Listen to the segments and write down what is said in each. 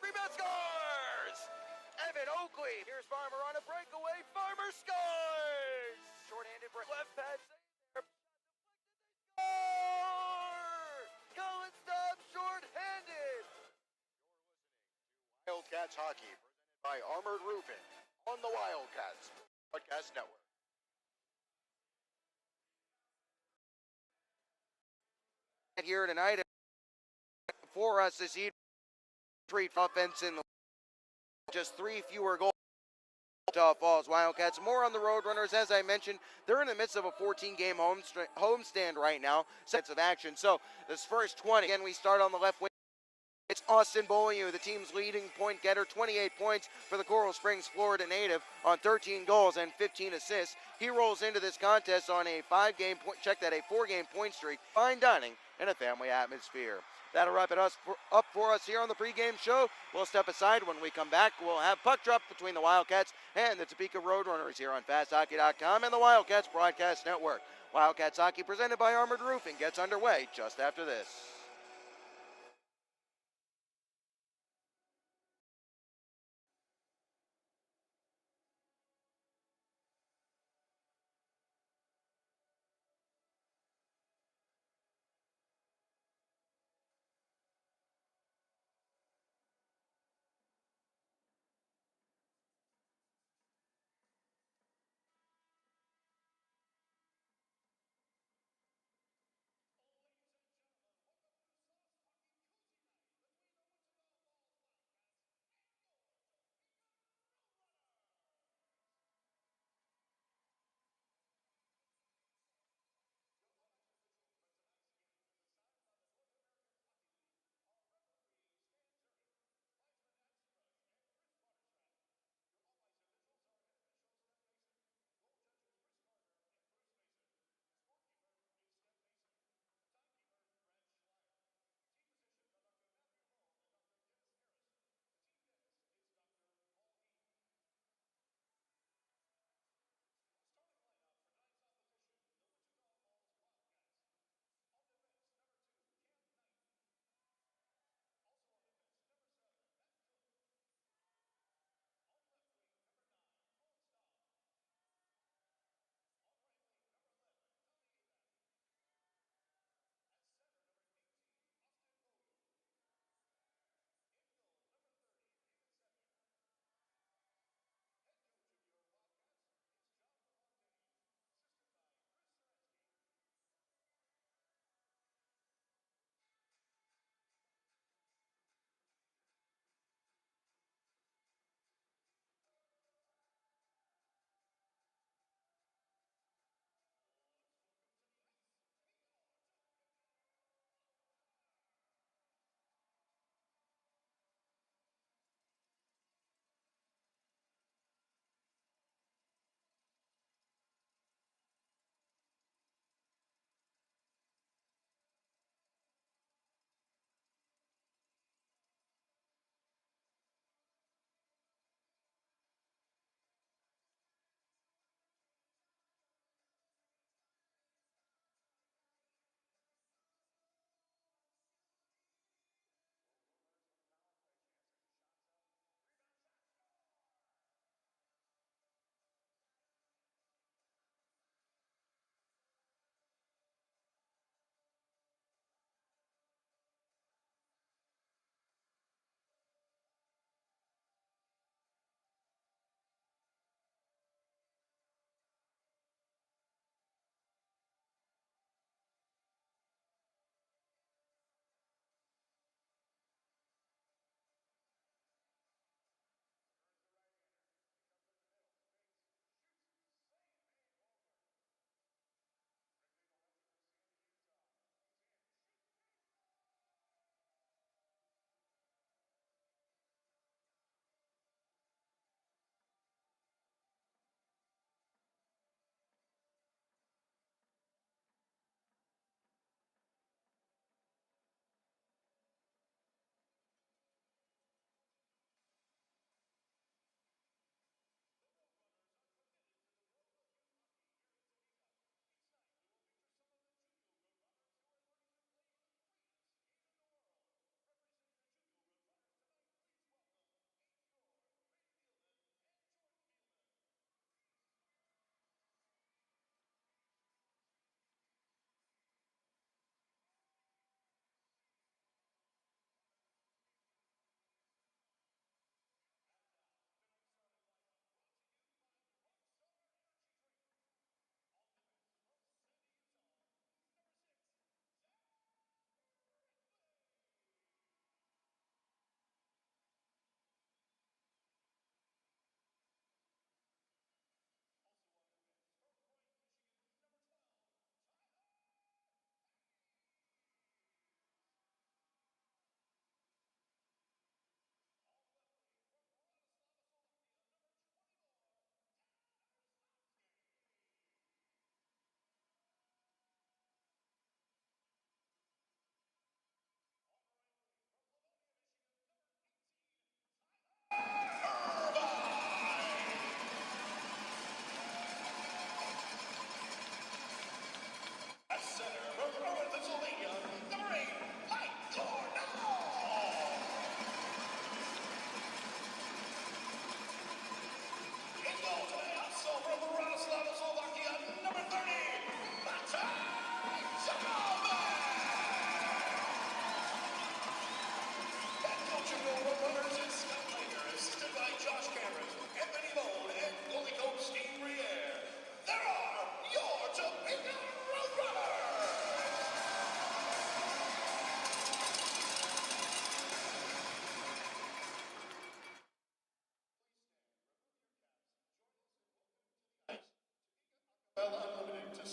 Rebound scores! Evan Oakley. Here's Farmer on a breakaway. Farmer scores! Short-handed break. Left pad save there. Score! Cullen stops short-handed. Wildcats hockey presented by Armored Roofing on the Wildcats Podcast Network. Here tonight for us this evening, treat offense in the just 3 fewer goals. Falls Wildcats. More on the RoadRunners. As I mentioned, they're in the midst of a 14-game homestand right now. Sets of action. So this first 20, again, we start on the left wing. It's Austin Beaulieu, the team's leading point getter, 28 points for the Coral Springs, Florida native on 13 goals and 15 assists. He rolls into this contest on a 4-game point streak. Fine dining in a family atmosphere. That'll wrap it up for us here on the pregame show. We'll step aside. When we come back, we'll have puck drop between the Wildcats and the Topeka RoadRunners here on FastHockey.com and the Wildcats Broadcast Network. Wildcats Hockey presented by Armored Roofing gets underway just after this.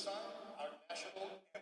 sign our national anthem.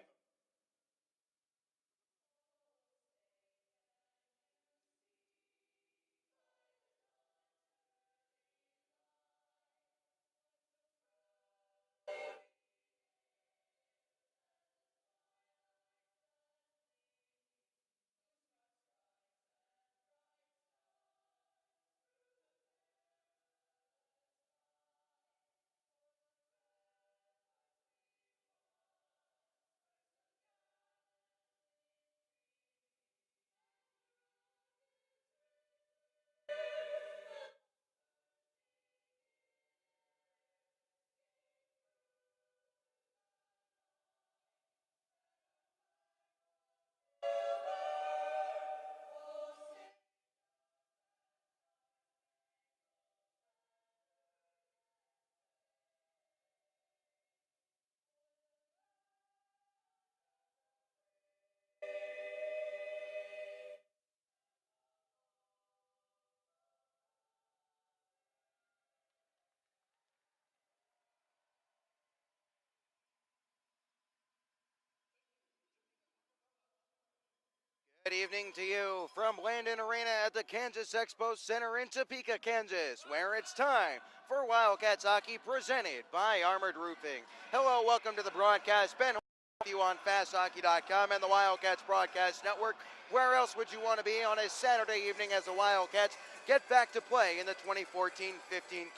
Good evening to you from Landon Arena at the Kansas Expo Center in Topeka, Kansas, where it's time for Wildcats hockey presented by Armored Roofing. Hello, welcome to the broadcast. Ben with you on FastHockey.com and the Wildcats Broadcast Network. Where else would you want to be on a Saturday evening as the Wildcats get back to play in the 2014-15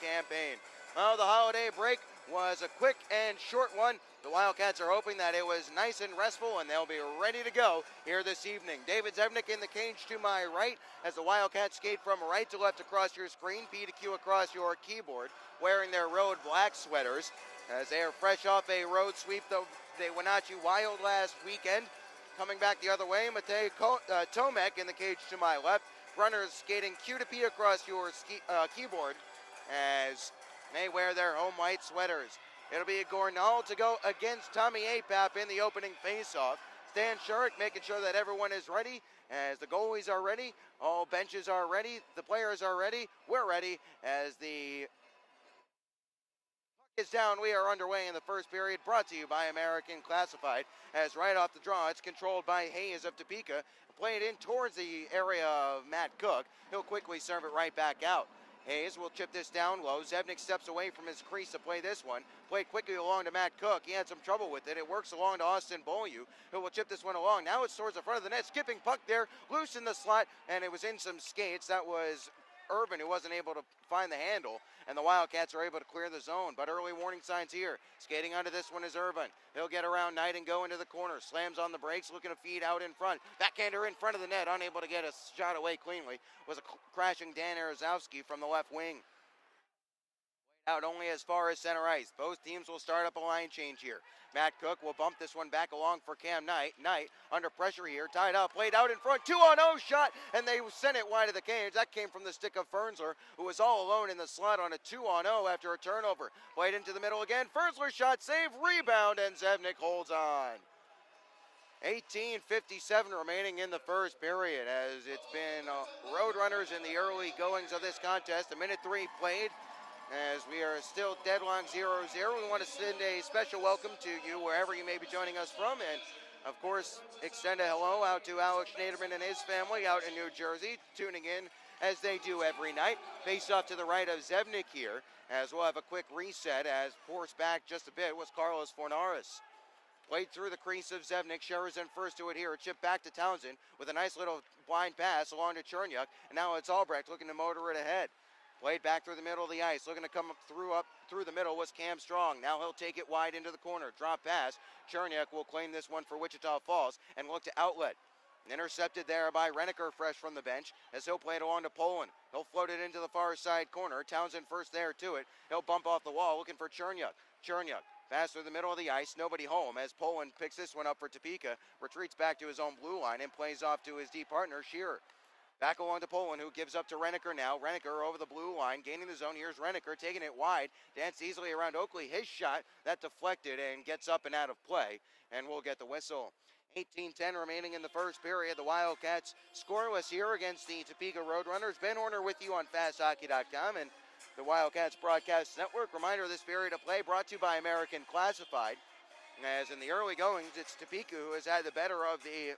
campaign? Well, the holiday break was a quick and short one. The Wildcats are hoping that it was nice and restful and they'll be ready to go here this evening. David Zevnik in the cage to my right as the Wildcats skate from right to left across your screen, P to Q across your keyboard, wearing their road black sweaters as they are fresh off a road sweep. They Wenatchee Wild last weekend. Coming back the other way, Matej Tomek in the cage to my left. Runners skating Q to P across your keyboard as they wear their home white sweaters. It'll be Gornall to go against Tommy Apap in the opening faceoff. Stan Shurik making sure that everyone is ready as the goalies are ready, all benches are ready, the players are ready, we're ready as the puck is down. We are underway in the first period, brought to you by American Classified as right off the draw it's controlled by Hayes of Topeka, played in towards the area of Matt Cook. He'll quickly serve it right back out. Hayes will chip this down low. Zevnik steps away from his crease to play this one. Played quickly along to Matt Cook. He had some trouble with it. It works along to Austin Beaulieu, who will chip this one along. Now it's towards the front of the net. Skipping puck there, loose in the slot, and it was in some skates. That was Irvin, who wasn't able to find the handle, and the Wildcats are able to clear the zone. But early warning signs here. Skating onto this one is Irvin. He'll get around Knight and go into the corner. Slams on the brakes, looking to feed out in front. Backhander in front of the net, unable to get a shot away cleanly. Was a crashing Dan Arozowski from the left wing. Out only as far as center ice. Both teams will start up a line change here. Matt Cook will bump this one back along for Cam Knight. Knight under pressure here, tied up, played out in front, 2-on-0 shot, and they sent it wide of the cage. That came from the stick of Fernsler, who was all alone in the slot on a 2-on-0 after a turnover. Played into the middle again. Fernsler shot, save, rebound, and Zevnik holds on. 18:57 remaining in the first period as it's been Roadrunners in the early goings of this contest. A minute 3 played. As we are still deadlocked 0-0, we want to send a special welcome to you wherever you may be joining us from, and of course extend a hello out to Alex Schneiderman and his family out in New Jersey, tuning in as they do every night. Face off to the right of Zevnik here, as we'll have a quick reset as forced back just a bit was Carlos Fornaris. Played through the crease of Zevnik. Scherer's in first to it here. A chip back to Townsend with a nice little blind pass along to Chernyuk, and now it's Albrecht looking to motor it ahead. Played back through the middle of the ice. Looking to come up through the middle was Cam Strong. Now he'll take it wide into the corner. Drop pass. Chernyuk will claim this one for Wichita Falls and look to outlet. Intercepted there by Reniker fresh from the bench as he'll play it along to Poland. He'll float it into the far side corner. Townsend first there to it. He'll bump off the wall looking for Chernyuk. Chernyuk pass through the middle of the ice. Nobody home as Poland picks this one up for Topeka. Retreats back to his own blue line and plays off to his D partner Shearer. Back along to Poland, who gives up to Reniker now. Reniker over the blue line, gaining the zone. Here's Reniker taking it wide. Danced easily around Oakley. His shot, that deflected and gets up and out of play. And we'll get the whistle. 18:10 remaining in the first period. The Wildcats scoreless here against the Topeka Roadrunners. Ben Horner with you on FastHockey.com and the Wildcats Broadcast Network. Reminder of this period of play brought to you by American Classified. As in the early goings, it's Topeka who has had the better of the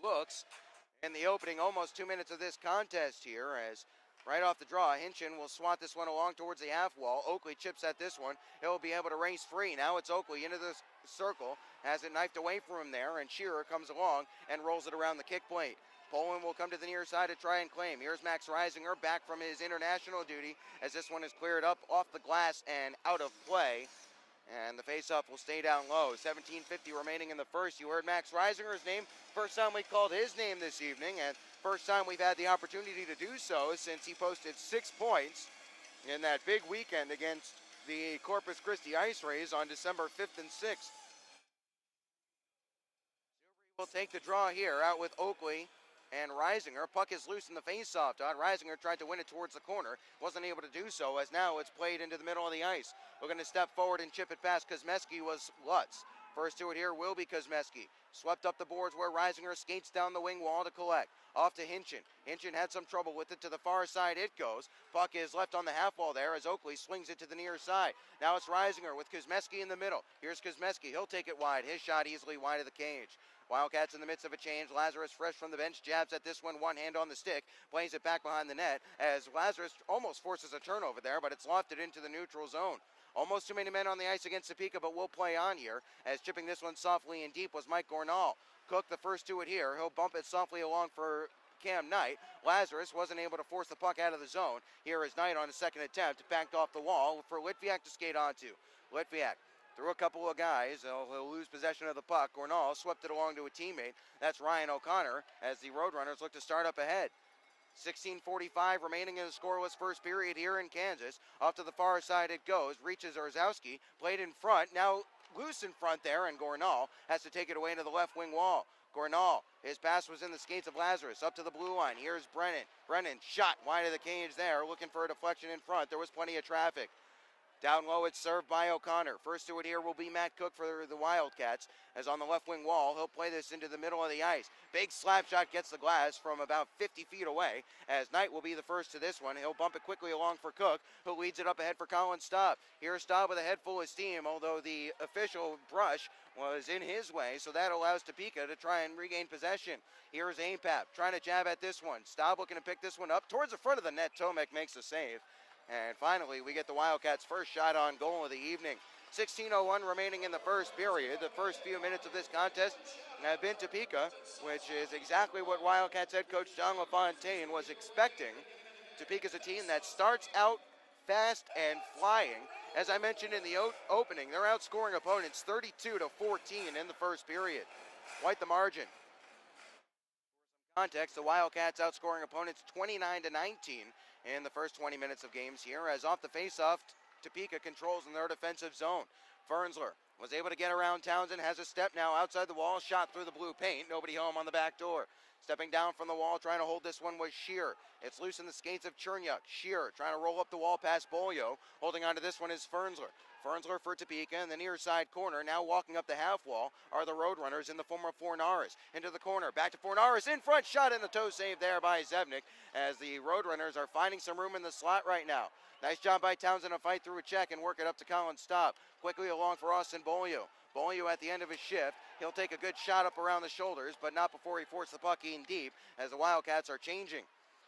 looks in the opening almost 2 minutes of this contest here, as right off the draw, Hinchin will swat this one along towards the half wall. Oakley chips at this one. He'll be able to race free. Now it's Oakley into the circle, has it knifed away from him there, and Shearer comes along and rolls it around the kick plate. Poland will come to the near side to try and claim. Here's Max Reisinger back from his international duty as this one is cleared up off the glass and out of play. And the face-off will stay down low. 17:50 remaining in the first. You heard Max Reisinger's name. First time we called his name this evening, and first time we've had the opportunity to do so since he posted 6 points in that big weekend against the Corpus Christi Ice Rays on December 5th and 6th. We'll take the draw here out with Oakley and Reisinger. Puck is loose in the face-off dot. Reisinger tried to win it towards the corner. Wasn't able to do so, as now it's played into the middle of the ice. We're going to step forward and chip it past Kuzmeski was Lutz. First to it here will be Kuzmeski. Swept up the boards where Reisinger skates down the wing wall to collect. Off to Hinchin. Hinchin had some trouble with it. To the far side it goes. Puck is left on the half wall there as Oakley swings it to the near side. Now it's Reisinger with Kuzmeski in the middle. Here's Kuzmeski. He'll take it wide. His shot easily wide of the cage. Wildcats in the midst of a change. Lazarus fresh from the bench, jabs at this one hand on the stick, plays it back behind the net as Lazarus almost forces a turnover there, but it's lofted into the neutral zone. Almost too many men on the ice against Topeka, but we'll play on here as chipping this one softly and deep was Mike Gornall. Cook the first to it here. He'll bump it softly along for Cam Knight. Lazarus wasn't able to force the puck out of the zone. Here is Knight on his second attempt, backed off the wall for Litviak to skate onto. Litviak through a couple of guys. He'll lose possession of the puck. Gornall swept it along to a teammate. That's Ryan O'Connor as the RoadRunners look to start up ahead. 16:45 remaining in the scoreless first period here in Kansas. Off to the far side it goes. Reaches Orzowski. Played in front. Now loose in front there, and Gornall has to take it away to the left wing wall. Gornall, his pass was in the skates of Lazarus. Up to the blue line. Here's Brennan. Brennan shot wide of the cage there, looking for a deflection in front. There was plenty of traffic. Down low, it's served by O'Connor. First to it here will be Matt Cook for the Wildcats. As on the left wing wall, he'll play this into the middle of the ice. Big slap shot gets the glass from about 50 feet away, as Knight will be the first to this one. He'll bump it quickly along for Cook, who leads it up ahead for Colin Staub. Here's Staub with a head full of steam, although the official brush was in his way, so that allows Topeka to try and regain possession. Here's Aimpap trying to jab at this one. Staub looking to pick this one up towards the front of the net. Tomek makes the save. And finally, we get the Wildcats' first shot on goal of the evening. 16:01 remaining in the first period. The first few minutes of this contest have been Topeka, which is exactly what Wildcats head coach John LaFontaine was expecting. Topeka's a team that starts out fast and flying. As I mentioned in the opening, they're outscoring opponents 32-14 in the first period. Quite the margin. Context, the Wildcats outscoring opponents 29-19 in the first 20 minutes of games here, as off the faceoff, Topeka controls in their defensive zone. Fernsler was able to get around Townsend, has a step now outside the wall, shot through the blue paint, nobody home on the back door. Stepping down from the wall, trying to hold this one was Shear. It's loose in the skates of Chernyuk. Shear trying to roll up the wall past Bolio. Holding on to this one is Fernsler. Fernsler for Topeka in the near side corner. Now walking up the half wall are the RoadRunners in the form of Fornaris. Into the corner, back to Fornaris, in front, shot in the toe save there by Zevnik, as the RoadRunners are finding some room in the slot right now. Nice job by Townsend to fight through a check and work it up to Colin Staub. Quickly along for Austin Bolio. Bolio at the end of his shift. He'll take a good shot up around the shoulders, but not before he forced the puck in deep, as the Wildcats are changing.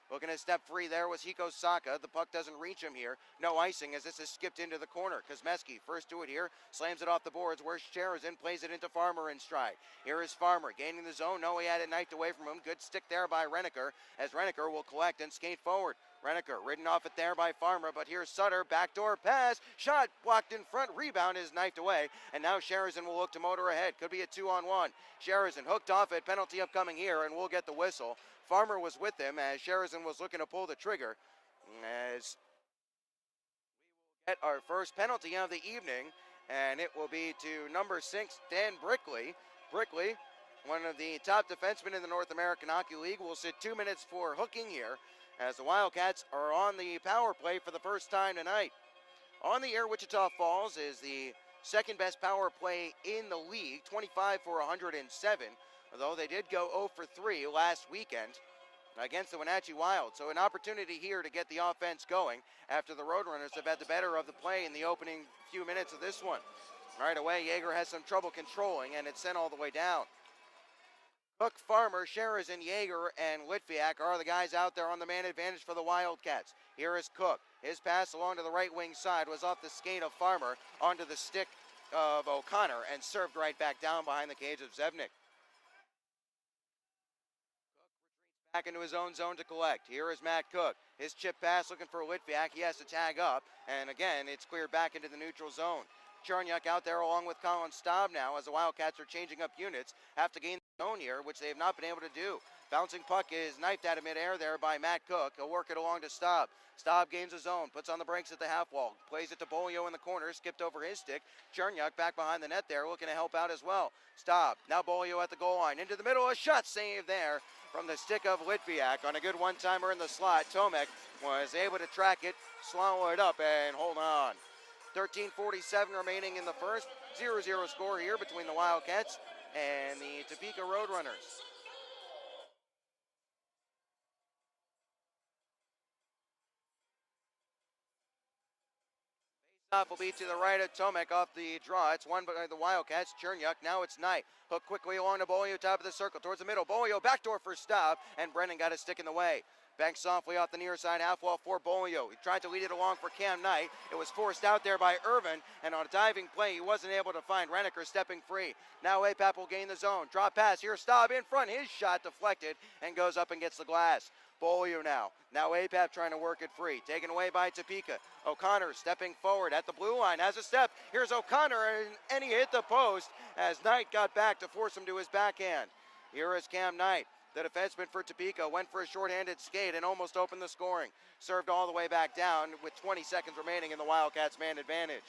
Looking at step free there was Hiko Saka. The puck doesn't reach him here. No icing as this is skipped into the corner. Kuzmeski first to it here. Slams it off the boards where Sherazin plays it into Farmer in stride. Here is Farmer gaining the zone. No, he had it knifed away from him. Good stick there by Renneker, as Renneker will collect and skate forward. Renneker ridden off it there by Farmer, but here's Sutter. Backdoor pass. Shot blocked in front. Rebound is knifed away. And now Sherazin will look to motor ahead. Could be a 2-on-1. Sherazin hooked off it. Penalty upcoming here, and we'll get the whistle. Farmer was with him as Sherazin was looking to pull the trigger. As we will get our first penalty of the evening, and it will be to number 6, Dan Brickley. Brickley, one of the top defensemen in the North American Hockey League, will sit 2 minutes for hooking here, as the Wildcats are on the power play for the first time tonight. On the air, Wichita Falls is the second best power play in the league, 25 for 107. Although they did go 0 for 3 last weekend against the Wenatchee Wild. So an opportunity here to get the offense going after the RoadRunners have had the better of the play in the opening few minutes of this one. Right away, Yeager has some trouble controlling, and it's sent all the way down. Cook, Farmer, Sheridan, Yeager, and Litviak are the guys out there on the man advantage for the Wildcats. Here is Cook. His pass along to the right wing side was off the skate of Farmer onto the stick of O'Connor and served right back down behind the cage of Zevnik. Back into his own zone to collect. Here is Matt Cook. His chip pass looking for Litviak. He has to tag up, and again, it's cleared back into the neutral zone. Chernyuk out there along with Colin Staub now as the Wildcats are changing up units. Have to gain the zone here, which they have not been able to do. Bouncing puck is knifed out of midair there by Matt Cook. He'll work it along to Staub. Staub gains his zone, puts on the brakes at the half wall, plays it to Bolio in the corner, skipped over his stick. Chernyuk back behind the net there, looking to help out as well. Staub, now Bolio at the goal line, into the middle, a shot save there from the stick of Litviak on a good one-timer in the slot. Tomek was able to track it, swallow it up, and hold on. 13:47 remaining in the first. 0-0 score here between the Wildcats and the Topeka RoadRunners. Face-off will be to the right of Tomek off the draw. It's won by the Wildcats. Chernyuk, now it's Knight. Hook quickly along to Bolio, top of the circle, towards the middle. Bolio, backdoor for Staub, and Brennan got a stick in the way. Banked softly off the near side half wall for Bolio. He tried to lead it along for Cam Knight. It was forced out there by Irvin, and on a diving play, he wasn't able to find Reneker stepping free. Now APAP will gain the zone. Drop pass, here's Staub in front. His shot deflected and goes up and gets the glass. Bolio now. Now APAP trying to work it free. Taken away by Topeka. O'Connor stepping forward at the blue line. Has a step. Here's O'Connor, and he hit the post as Knight got back to force him to his backhand. Here is Cam Knight. The defenseman for Topeka went for a shorthanded skate and almost opened the scoring. Served all the way back down with 20 seconds remaining in the Wildcats' man advantage.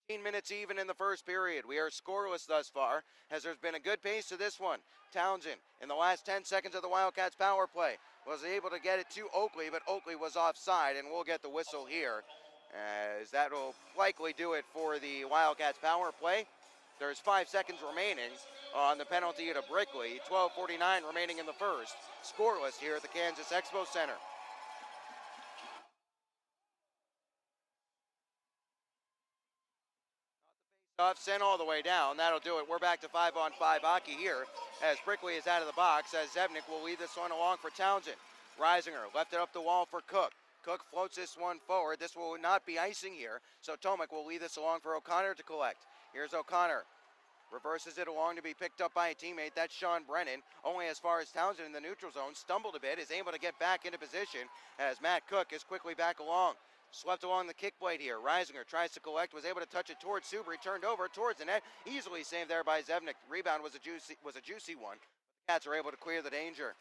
13 minutes even in the first period. We are scoreless thus far, as there's been a good pace to this one. Townsend, in the last 10 seconds of the Wildcats' power play, was able to get it to Oakley, but Oakley was offside, and we'll get the whistle here, as that will likely do it for the Wildcats' power play. There's 5 seconds remaining on the penalty to Brickley. 12:49 remaining in the first. Scoreless here at the Kansas Expo Center. Off, sent all the way down. That'll do it. We're back to 5-on-5 hockey here as Brickley is out of the box, as Zevnik will lead this one along for Townsend. Reisinger left it up the wall for Cook. Cook floats this one forward. This will not be icing here, so Tomek will lead this along for O'Connor to collect. Here's O'Connor. Reverses it along to be picked up by a teammate. That's Sean Brennan. Only as far as Townsend in the neutral zone. Stumbled a bit. Is able to get back into position as Matt Cook is quickly back along. Swept along the kick blade here. Reisinger tries to collect. Was able to touch it towards Subri. Turned over towards the net. Easily saved there by Zevnik. Rebound was a juicy one. The Cats are able to clear the danger.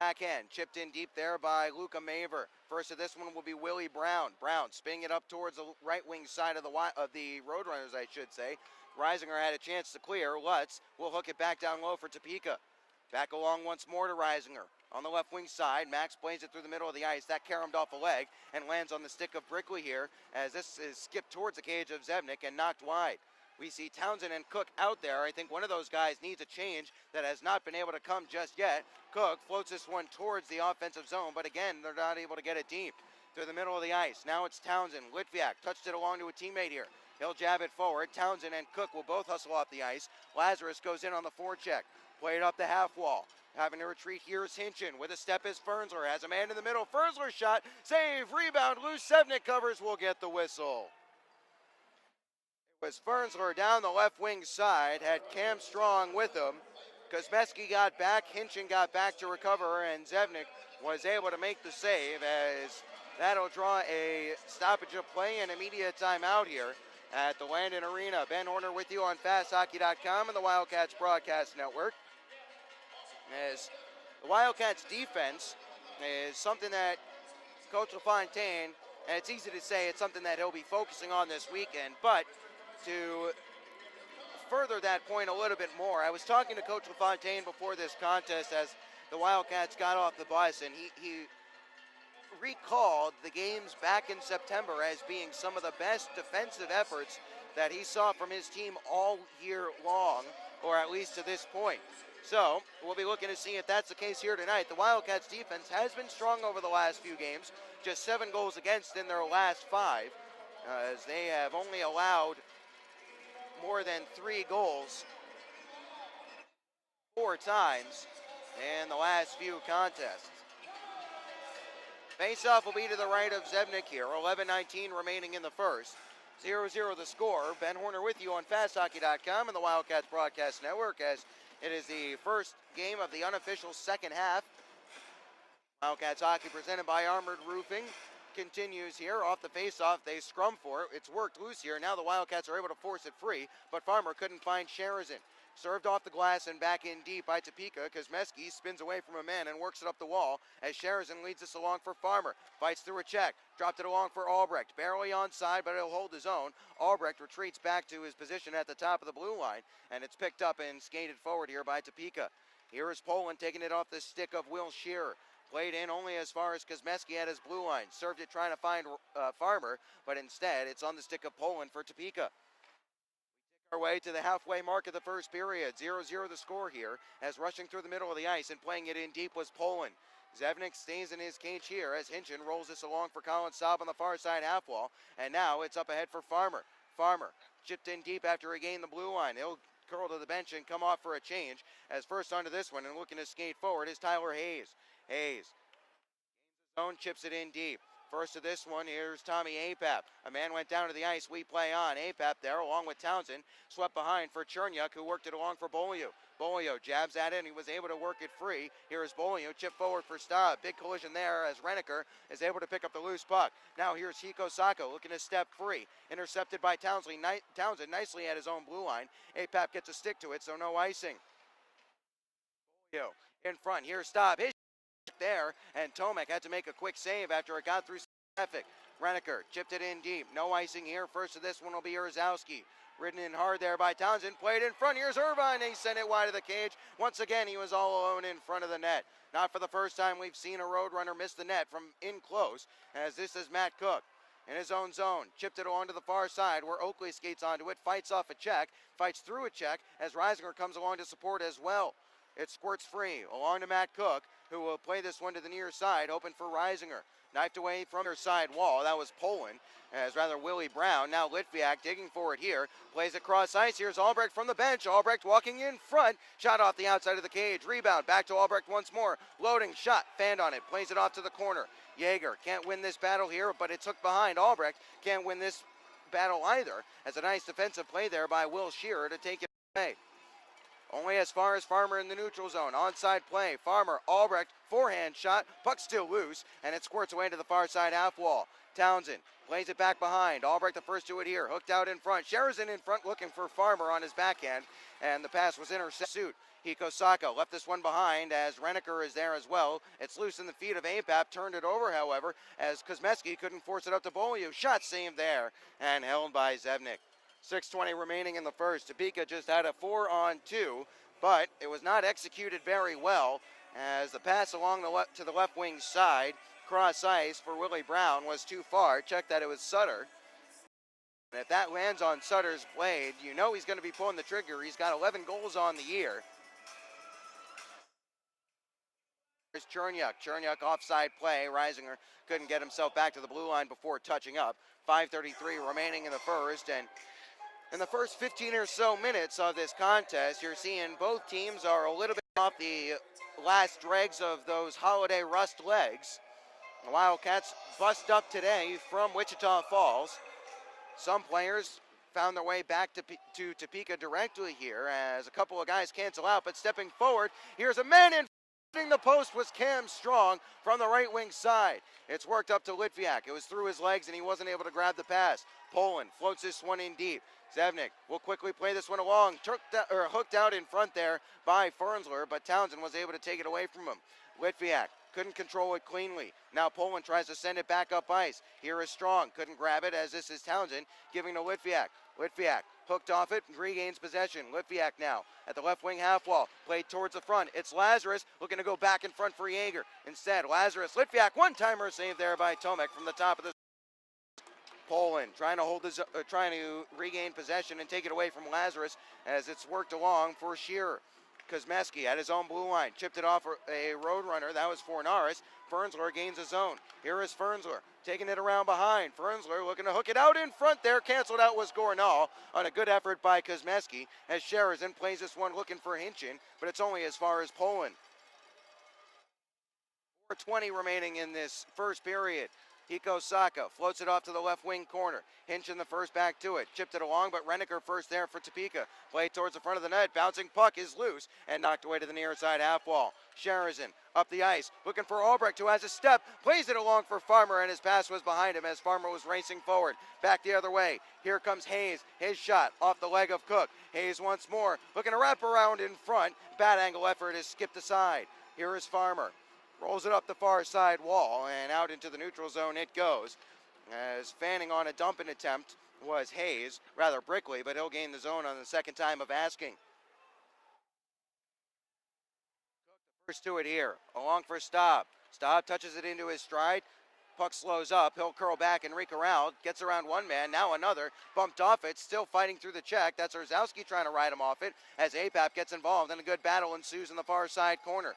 Backhand, chipped in deep there by Luca Maver. First of this one will be Willie Brown. Brown spinning it up towards the right wing side of the RoadRunners, I should say. Reisinger had a chance to clear. Lutz will hook it back down low for Topeka. Back along once more to Reisinger. On the left wing side, Max plays it through the middle of the ice. That caromed off a leg and lands on the stick of Brickley here as this is skipped towards the cage of Zevnik and knocked wide. We see Townsend and Cook out there. I think one of those guys needs a change that has not been able to come just yet. Cook floats this one towards the offensive zone, but again, they're not able to get it deep through the middle of the ice. Now it's Townsend. Litviak touched it along to a teammate here. He'll jab it forward. Townsend and Cook will both hustle off the ice. Lazarus goes in on the forecheck. Played up the half wall. Having to retreat here is Hinchin. With a step is Fernsler. Has a man in the middle. Fernsler shot. Save. Rebound. Loose. Sevnik covers. Will get the whistle. Was Fernsler down the left wing side, had Cam Strong with him. Kosmeski got back, Hinchin got back to recover, and Zevnik was able to make the save as that'll draw a stoppage of play and immediate timeout here at the Landon Arena. Ben Horner with you on FastHockey.com and the Wildcats Broadcast Network. As the Wildcats defense is something that Coach LaFontaine, and it's easy to say it's something that he'll be focusing on this weekend, but to further that point a little bit more, I was talking to Coach LaFontaine before this contest as the Wildcats got off the bus, and he recalled the games back in September as being some of the best defensive efforts that he saw from his team all year long, or at least to this point. So we'll be looking to see if that's the case here tonight. The Wildcats defense has been strong over the last few games, just 7 goals against in their last 5. as they have only allowed more than 3 goals 4 times in the last few contests. Face-off will be to the right of Zebnik here. 11:19 remaining in the first. 0-0 the score. Ben Horner with you on FastHockey.com and the Wildcats Broadcast Network as it is the first game of the unofficial second half. Wildcats hockey presented by Armored Roofing continues here. Off the face-off, they scrum for it. It's worked loose here. Now the Wildcats are able to force it free, but Farmer couldn't find Sherazin. Served off the glass and back in deep by Topeka. Kosmeski spins away from a man and works it up the wall as Sherazin leads us along for Farmer. Fights through a check. Dropped it along for Albrecht. Barely onside, but he'll hold his own. Albrecht retreats back to his position at the top of the blue line, and it's picked up and skated forward here by Topeka. Here is Poland taking it off the stick of Will Shearer. Played in only as far as Kosmeski at his blue line. Served it trying to find Farmer, but instead it's on the stick of Poland for Topeka. Our way to the halfway mark of the first period. 0-0 the score here as rushing through the middle of the ice and playing it in deep was Poland. Zevnik stays in his cage here as Hinchin rolls this along for Colin Saab on the far side half wall, and now it's up ahead for Farmer. Farmer chipped in deep after he gained the blue line. He'll curl to the bench and come off for a change as first onto this one and looking to skate forward is Tyler Hayes. Hayes zone chips it in deep. First of this one, here's Tommy Apap. A man went down to the ice, we play on. Apap there, along with Townsend, swept behind for Chernyuk, who worked it along for Bolio. Bolio jabs at it, and he was able to work it free. Here is Bolio, chip forward for Staub. Big collision there as Renneker is able to pick up the loose puck. Now here's Hiko Sako looking to step free. Intercepted by Townsend nicely at his own blue line. Apap gets a stick to it, so no icing. Bolio in front, here's Staub. His there, and Tomek had to make a quick save after it got through traffic. Renneker chipped it in deep. No icing here. First of this one will be Urzowski. Ridden in hard there by Townsend. Played in front. Here's Irvine. He sent it wide of the cage. Once again, he was all alone in front of the net. Not for the first time we've seen a Roadrunner miss the net from in close, as this is Matt Cook. In his own zone, chipped it along to the far side where Oakley skates onto it, fights off a check, fights through a check as Reisinger comes along to support as well. It squirts free along to Matt Cook, who will play this one to the near side, open for Reisinger. Knifed away from their side wall. That was Poland, as rather Willie Brown. Now Litviak digging for it here. Plays across ice. Here's Albrecht from the bench. Albrecht walking in front. Shot off the outside of the cage. Rebound. Back to Albrecht once more. Loading shot. Fanned on it. Plays it off to the corner. Jaeger can't win this battle here, but it's hooked behind. Albrecht can't win this battle either, as a nice defensive play there by Will Shearer to take it away. Only as far as Farmer in the neutral zone. Onside play. Farmer, Albrecht, forehand shot. Puck still loose, and it squirts away to the far side half wall. Townsend plays it back behind. Albrecht the first to it here. Hooked out in front. Sherazin in front looking for Farmer on his backhand, and the pass was intercepted. Hiko Sako left this one behind as Renneker is there as well. It's loose in the feet of Apap. Turned it over, however, as Kosmeski couldn't force it up to Bolio. Shot saved there and held by Zebnik. 6:20 remaining in the first. Topeka just had a 4-on-2, but it was not executed very well as the pass along to the left wing side, cross ice for Willie Brown, was too far. Check that it was Sutter. And if that lands on Sutter's blade, you know he's going to be pulling the trigger. He's got 11 goals on the year. There's Chernyuk offside play. Reisinger couldn't get himself back to the blue line before touching up. 5:33 remaining in the first, and in the first 15 or so minutes of this contest, you're seeing both teams are a little bit off the last dregs of those holiday rust legs. The Wildcats bust up today from Wichita Falls. Some players found their way back to Topeka directly here as a couple of guys cancel out, but stepping forward, here's a man in. The post was Cam Strong from the right wing side. It's worked up to Litviak. It was through his legs and he wasn't able to grab the pass. Poland floats this one in deep. Zevnik will quickly play this one along. Hooked out in front there by Fernsler, but Townsend was able to take it away from him. Litviak couldn't control it cleanly. Now Poland tries to send it back up ice. Here is Strong. Couldn't grab it as this is Townsend giving to Litviak. Litviak hooked off it, regains possession. Litviak now at the left wing half wall. Played towards the front. It's Lazarus looking to go back in front for Jaeger. Instead, Lazarus, Litviak, one-timer save there by Tomek from the top of the. Poland trying to regain possession and take it away from Lazarus as it's worked along for Shearer. Kosmeski at his own blue line, chipped it off a RoadRunner. That was Fornaris. Fernsler gains his zone. Here is Fernsler taking it around behind. Fernsler looking to hook it out in front there. Canceled out was Gornall on a good effort by Kosmeski as Sherazin plays this one looking for Hinchin, but it's only as far as Poland. 4:20 remaining in this first period. Hiko Saka floats it off to the left wing corner. Hinchin the first back to it. Chipped it along, but Renneker first there for Topeka. Play towards the front of the net. Bouncing puck is loose and knocked away to the near side half wall. Sherazin up the ice, looking for Albrecht, who has a step. Plays it along for Farmer, and his pass was behind him as Farmer was racing forward. Back the other way. Here comes Hayes. His shot off the leg of Cook. Hayes once more, looking to wrap around in front. Bad angle effort is skipped aside. Here is Farmer. Rolls it up the far side wall and out into the neutral zone it goes. As fanning on a dumping attempt was Hayes, rather Brickley, but he'll gain the zone on the second time of asking. First to it here, along for Staub. Staub touches it into his stride. Puck slows up, he'll curl back and rake around, gets around one man, now another, bumped off it, still fighting through the check. That's Orzowski trying to ride him off it as APAP gets involved and a good battle ensues in the far side corner.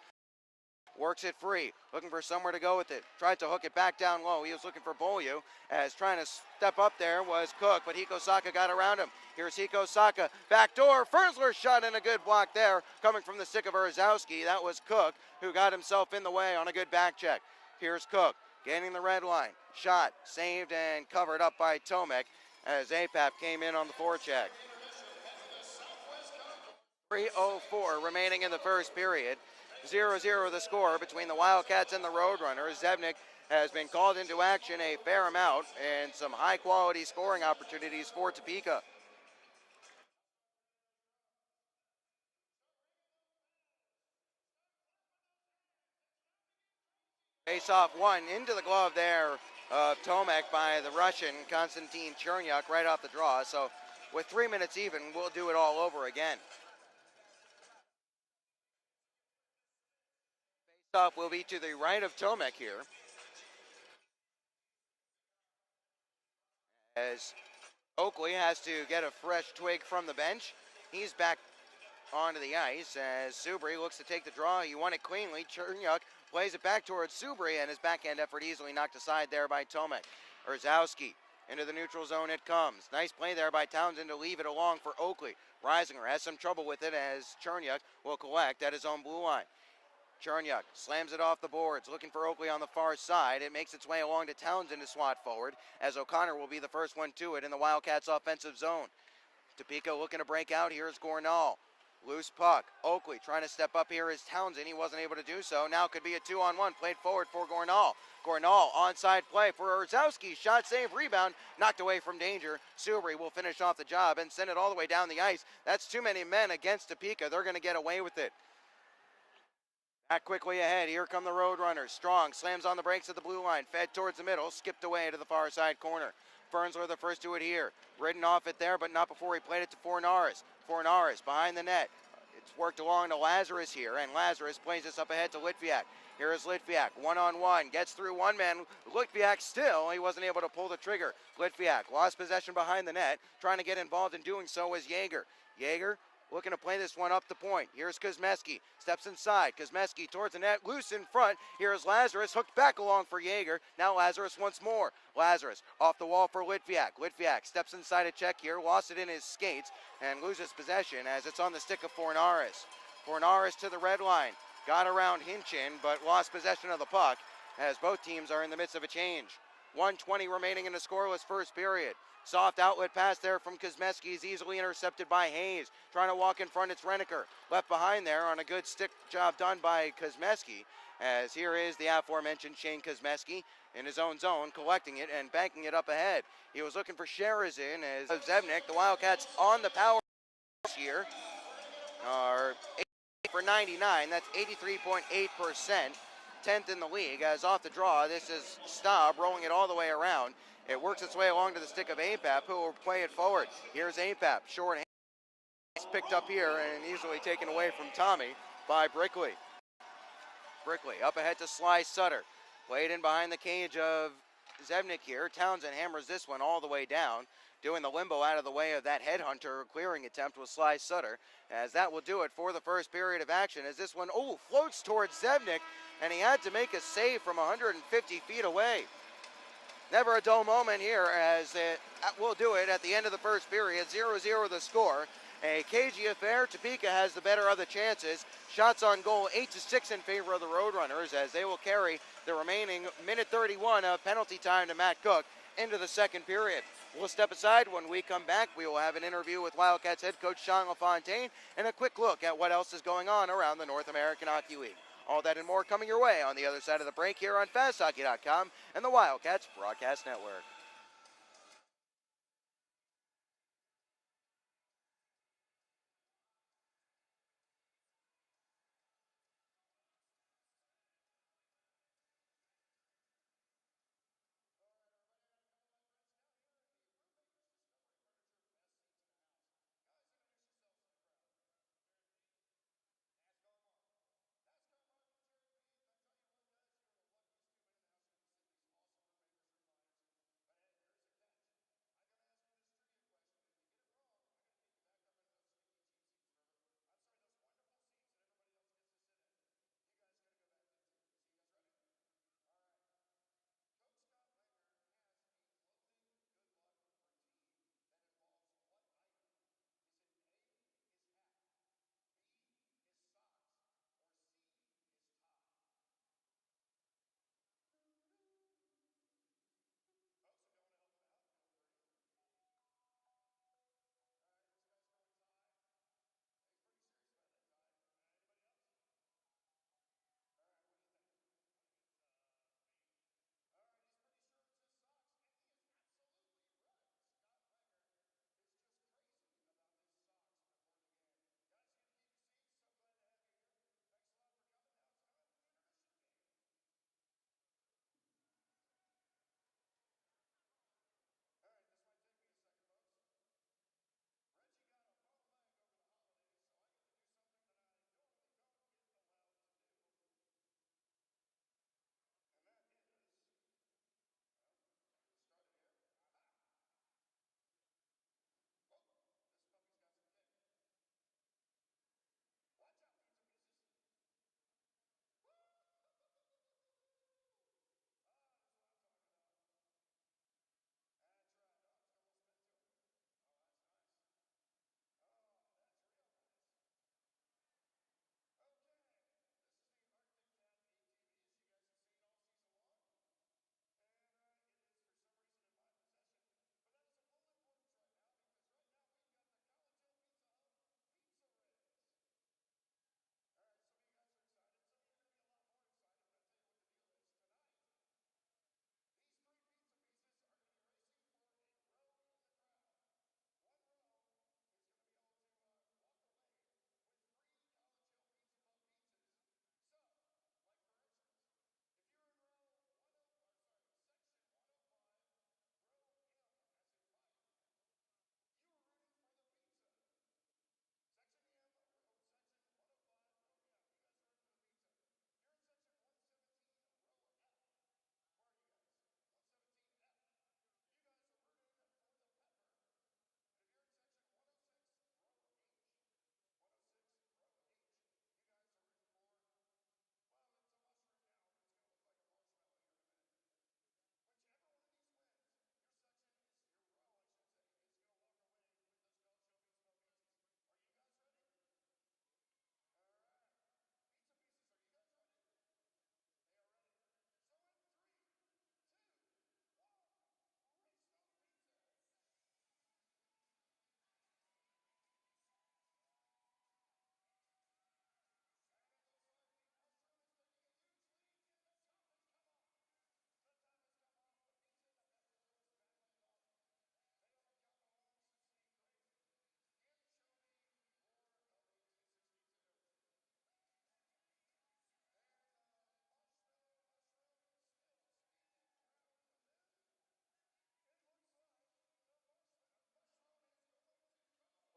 Works it free, looking for somewhere to go with it. Tried to hook it back down low. He was looking for Beaulieu, as trying to step up there was Cook, but Hiko Saka got around him. Here's Hiko Saka, back door. Fernsler shot in a good block there, coming from the stick of Orzowski. That was Cook, who got himself in the way on a good back check. Here's Cook, gaining the red line. Shot, saved and covered up by Tomek, as APAP came in on the forecheck. 3:04 remaining in the first period. 0-0 the score between the Wildcats and the RoadRunners. Zebnik has been called into action a fair amount and some high-quality scoring opportunities for Topeka. Face-off one into the glove there of Tomek by the Russian Konstantin Chernyuk right off the draw. So with 3 minutes even, we'll do it all over again. Face-off will be to the right of Tomek here, as Oakley has to get a fresh twig from the bench. He's back onto the ice as Subri looks to take the draw. He won it cleanly. Chernyuk plays it back towards Subri, and his backhand effort easily knocked aside there by Tomek. Orzowski into the neutral zone it comes. Nice play there by Townsend to leave it along for Oakley. Reisinger has some trouble with it as Chernyuk will collect at his own blue line. Chernyuk slams it off the boards, looking for Oakley on the far side. It makes its way along to Townsend to swat forward, as O'Connor will be the first one to it in the Wildcats' offensive zone. Topeka looking to break out. Here's Gornall. Loose puck. Oakley trying to step up here is Townsend. He wasn't able to do so. Now could be a 2-on-1 played forward for Gornall. Gornall onside play for Orzowski. Shot, save, rebound. Knocked away from danger. Subri will finish off the job and send it all the way down the ice. That's too many men against Topeka. They're going to get away with it. Back quickly ahead. Here come the RoadRunners. Strong slams on the brakes at the blue line. Fed towards the middle. Skipped away to the far side corner. Fernsler the first to it here. Ridden off it there, but not before he played it to Fornaris. Fornaris behind the net. It's worked along to Lazarus here, and Lazarus plays this up ahead to Litviak. Here is Litviak, one-on-one. Gets through one man. Litviak still, he wasn't able to pull the trigger. Litviak lost possession behind the net. Trying to get involved in doing so was Jaeger. Jaeger looking to play this one up the point. Here's Kosmeski. Steps inside. Kosmeski towards the net. Loose in front. Here's Lazarus. Hooked back along for Jaeger. Now Lazarus once more. Lazarus off the wall for Litviak. Litviak steps inside a check here. Lost it in his skates and loses possession as it's on the stick of Fornaris. Fornaris to the red line. Got around Hinchin but lost possession of the puck as both teams are in the midst of a change. 1:20 remaining in the scoreless first period. Soft outlet pass there from Kosmeski is easily intercepted by Hayes. Trying to walk in front, it's Renneker. Left behind there on a good stick job done by Kosmeski. As here is the aforementioned Shane Kosmeski in his own zone, collecting it and banking it up ahead. He was looking for Sherazin as Zebnik. The Wildcats on the power this year are 8 for 99. That's 83.8%. 10th in the league. As off the draw, this is Staub rolling it all the way around. It works its way along to the stick of APAP, who will play it forward. Here's APAP, short hand. It's picked up here and easily taken away from Tommy by Brickley. Brickley up ahead to Sly Sutter. Played in behind the cage of Zebnik here. Townsend hammers this one all the way down. doing the limbo out of the way of that headhunter clearing attempt with Sly Sutter, as that will do it for the first period of action, as this one, floats towards Zebnik, and he had to make a save from 150 feet away. Never a dull moment here, as it will do it at the end of the first period. 0-0 the score. A cagey affair. Topeka has the better of the chances. Shots on goal 8-6 in favor of the RoadRunners, as they will carry the remaining minute 31 of penalty time to Matt Cook into the second period. We'll step aside. When we come back, we will have an interview with Wildcats head coach Sean LaFontaine and a quick look at what else is going on around the North American Hockey League. All that and more coming your way on the other side of the break here on FastHockey.com and the Wildcats Broadcast Network.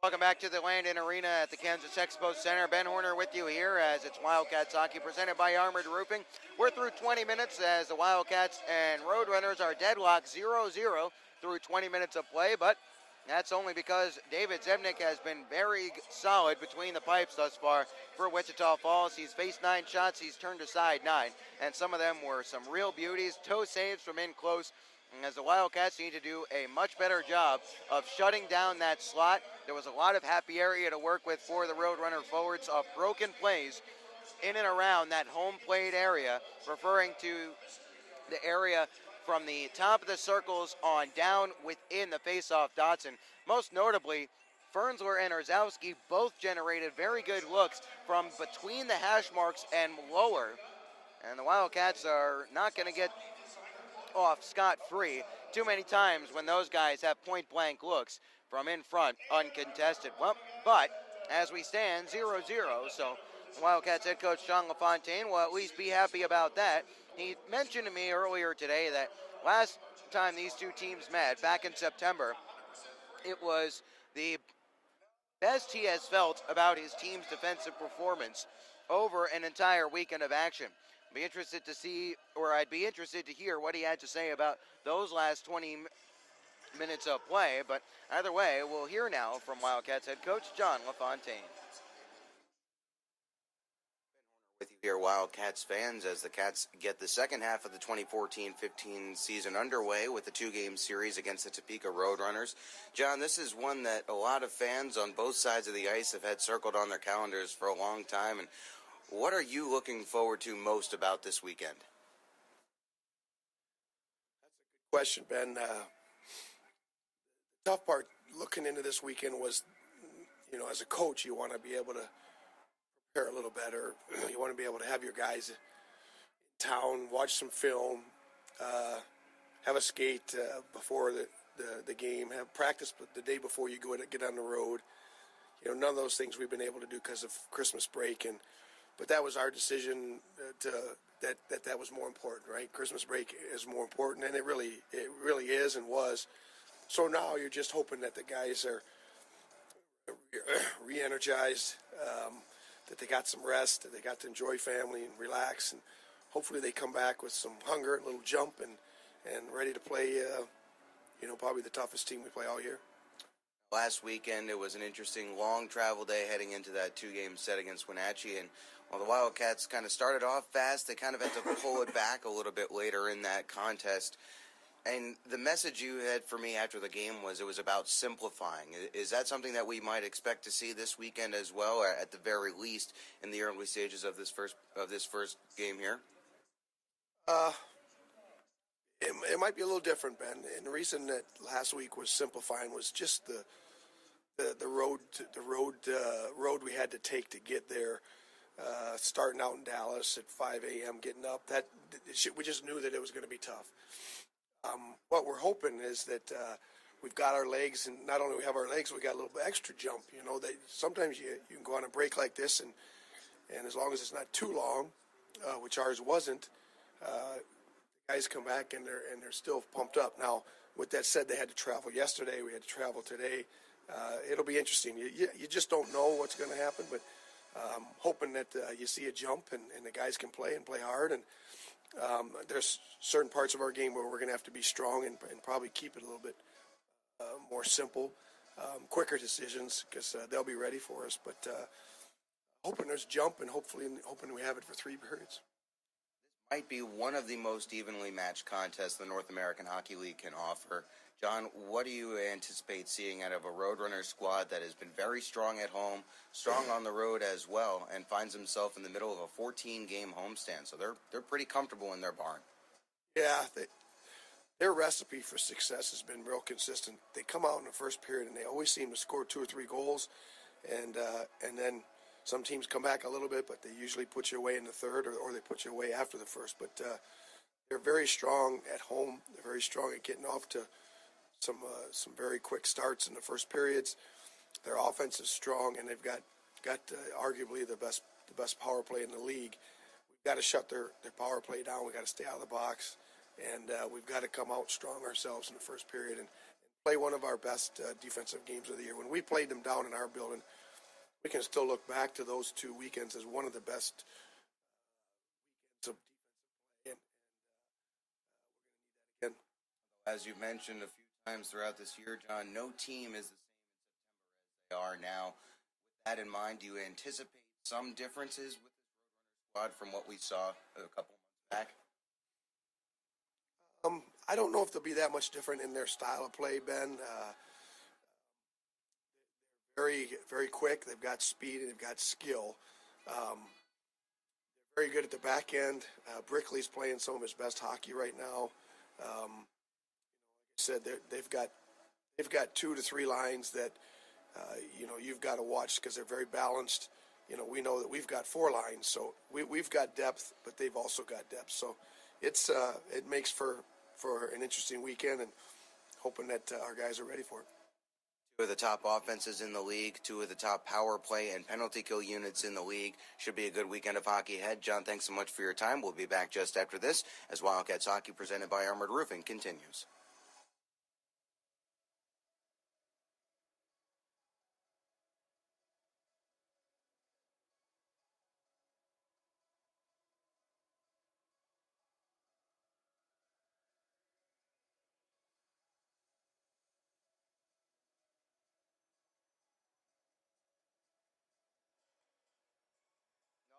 Welcome back to the Landon Arena at the Kansas Expo Center. Ben Horner with you here as it's Wildcats hockey presented by Armored Roofing. We're through 20 minutes as the Wildcats and RoadRunners are deadlocked 0-0 through 20 minutes of play, but That's only because David Zebnik has been very solid between the pipes thus far for Wichita Falls. He's faced 9 shots, he's turned aside 9, and some of them were some real beauties. Toe saves from in close, as the Wildcats need to do a much better job of shutting down that slot. There was a lot of happy area to work with for the Roadrunner forwards of broken plays in and around that home plate area, referring to the area from the top of the circles on down within the faceoff dots. And most notably, Fernsler and Orzowski both generated very good looks from between the hash marks and lower. And the Wildcats are not going to get off scot-free too many times when those guys have point-blank looks from in front, uncontested. Well, but as we stand 0-0, so Wildcats head coach John LaFontaine will at least be happy about that. He mentioned to me earlier today that last time these two teams met, back in September, it was the best he has felt about his team's defensive performance over an entire weekend of action. I'd be interested to hear what he had to say about those last 20 minutes of play, but either way, we'll hear now from Wildcats head coach John LaFontaine. With you here, Wildcats fans, as the Cats get the second half of the 2014-15 season underway with the 2-game series against the Topeka RoadRunners. John, this is one that a lot of fans on both sides of the ice have had circled on their calendars for a long time. And what are you looking forward to most about this weekend? That's a good question, Ben. The tough part looking into this weekend was, as a coach, you want to be able to prepare a little better. You want to be able to have your guys in town, watch some film, have a skate before the game, have practice the day before you go to get on the road. None of those things we've been able to do because of Christmas break, but that was our decision that was more important, right? Christmas break is more important, and it really is and was. So now you're just hoping that the guys are re-energized, that they got some rest, that they got to enjoy family and relax, and hopefully they come back with some hunger, a little jump, and ready to play, probably the toughest team we play all year. Last weekend, it was an interesting long travel day heading into that 2-game set against Wenatchee, and while the Wildcats kind of started off fast, they kind of had to pull it back a little bit later in that contest. And the message you had for me after the game was it was about simplifying. Is that something that we might expect to see this weekend as well, or at the very least in the early stages of this first game here? It might be a little different, Ben. And the reason that last week was simplifying was just the road we had to take to get there. Starting out in Dallas at 5 a.m., getting up. We just knew that it was going to be tough. What we're hoping is that we've got our legs, and not only we have our legs, we got a little bit extra jump. That sometimes you can go on a break like this, and as long as it's not too long, which ours wasn't, guys come back and they're still pumped up. Now, with that said, they had to travel yesterday. We had to travel today. It'll be interesting. You just don't know what's going to happen, but hoping that you see a jump and the guys can play and play hard. And there's certain parts of our game where we're going to have to be strong and probably keep it a little bit more simple, quicker decisions because they'll be ready for us. But hoping there's jump and hoping we have it for 3 periods. This might be one of the most evenly matched contests the North American Hockey League can offer. John, what do you anticipate seeing out of a Roadrunner squad that has been very strong at home, strong on the road as well, and finds himself in the middle of a 14-game homestand? So they're pretty comfortable in their barn. Yeah, their recipe for success has been real consistent. They come out in the first period and they always seem to score 2 or 3 goals, and then some teams come back a little bit, but they usually put you away in the third, or they put you away after the first. But they're very strong at home. They're very strong at getting off to some very quick starts in the first periods. Their offense is strong, and they've got arguably the best power play in the league. We've got to shut their power play down. We've got to stay out of the box, and we've got to come out strong ourselves in the first period and play one of our best defensive games of the year. When we played them down in our building, we can still look back to those 2 weekends as one of the best weekends of defensive play, and we're going to need that again. As you've mentioned a few times throughout this year, John. No team is the same in September as they are now. With that in mind, do you anticipate some differences with this squad from what we saw a couple months back? I don't know if they'll be that much different in their style of play, Ben. Very, very quick. They've got speed and they've got skill. They're very good at the back end. Brickley's playing some of his best hockey right now. Like I said, they've got 2 to 3 lines that you've got to watch because they're very balanced. We know that we've got 4 lines, so we've got depth, but they've also got depth. So it makes for an interesting weekend, and hoping that our guys are ready for it. 2 of the top offenses in the league, 2 of the top power play and penalty kill units in the league. Should be a good weekend of hockey ahead. John, thanks so much for your time. We'll be back just after this as Wildcats hockey presented by Armored Roofing continues.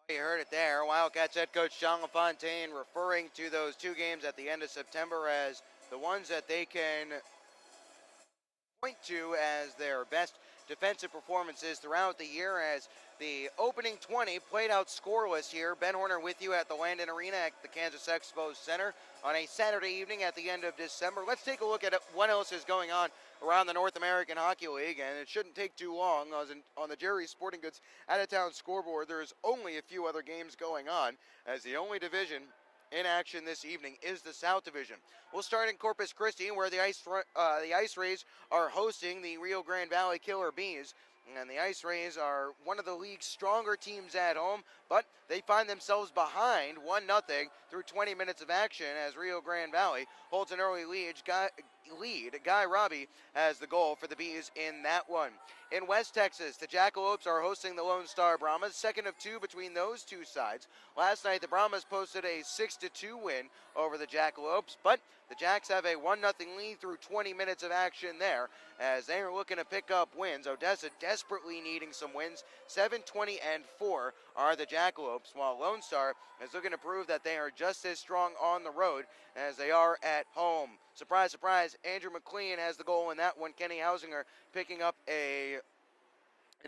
You heard it there. Wildcats head coach John LaFontaine referring to those 2 games at the end of September as the ones that they can point to as their best defensive performances throughout the year, as the opening 20 played out scoreless here. Ben Horner with you at the Landon Arena at the Kansas Expo Center on a Saturday evening at the end of December. Let's take a look at what else is going on around the North American Hockey League, and it shouldn't take too long. On the Jerry Sporting Goods out-of-town scoreboard, there's only a few other games going on, as the only division in action this evening is the South Division. We'll start in Corpus Christi, where the Ice Rays are hosting the Rio Grande Valley Killer Bees. And the Ice Rays are one of the league's stronger teams at home, but they find themselves behind 1-0 through 20 minutes of action as Rio Grande Valley holds an early lead. Guy Robbie has the goal for the Bees in that one. In West Texas, the Jackalopes are hosting the Lone Star Brahmas, second of 2 between those 2 sides. Last night, the Brahmas posted a 6-2 win over the Jackalopes, but the Jacks have a 1-0 lead through 20 minutes of action there as they are looking to pick up wins. Odessa desperately needing some wins. 7-20-4 are the Jackalopes, while Lone Star is looking to prove that they are just as strong on the road as they are at home. Surprise, surprise, Andrew McLean has the goal in that one. Kenny Hausinger picking up an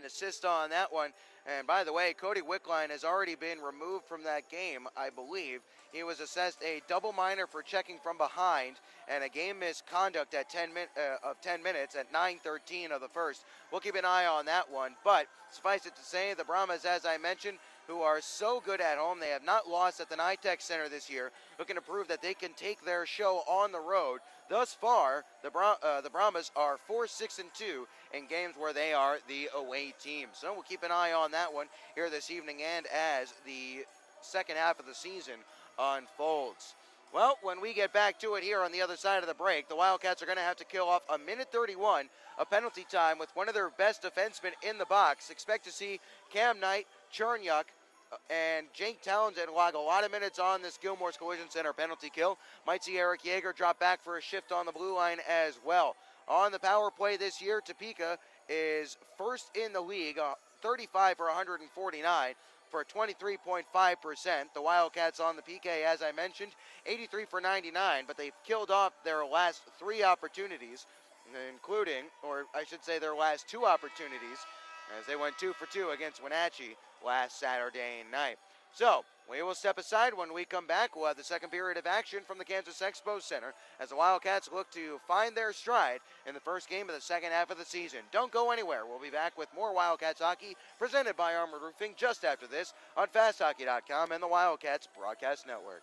assist on that one. And by the way, Cody Wickline has already been removed from that game, I believe. He was assessed a double minor for checking from behind and a game misconduct at 10 minutes at 9:13 of the first. We'll keep an eye on that one. But suffice it to say, the Brahmas, as I mentioned, who are so good at home, they have not lost at the NITEC Center this year, looking to prove that they can take their show on the road. Thus far, the Brahmas are 4-6-2 in games where they are the away team. So we'll keep an eye on that one here this evening and as the second half of the season unfolds. Well, when we get back to it here on the other side of the break, the Wildcats are going to have to kill off a minute 31 of penalty time with one of their best defensemen in the box. Expect to see Cam Knight, Chernyuk, and Jake Townsend log a lot of minutes on this Gilmore's Collision Center penalty kill. Might see Eric Yeager drop back for a shift on the blue line as well. On the power play this year, Topeka is first in the league, 35 for 149 for 23.5%. The Wildcats on the PK, as I mentioned, 83 for 99, but they've killed off their last 3 opportunities, including, or I should say their last 2 opportunities, as they went 2 for 2 against Wenatchee last Saturday night. So, we will step aside. When we come back, we'll have the second period of action from the Kansas Expo Center as the Wildcats look to find their stride in the first game of the second half of the season. Don't go anywhere. We'll be back with more Wildcats hockey presented by Armored Roofing just after this on FastHockey.com and the Wildcats Broadcast Network.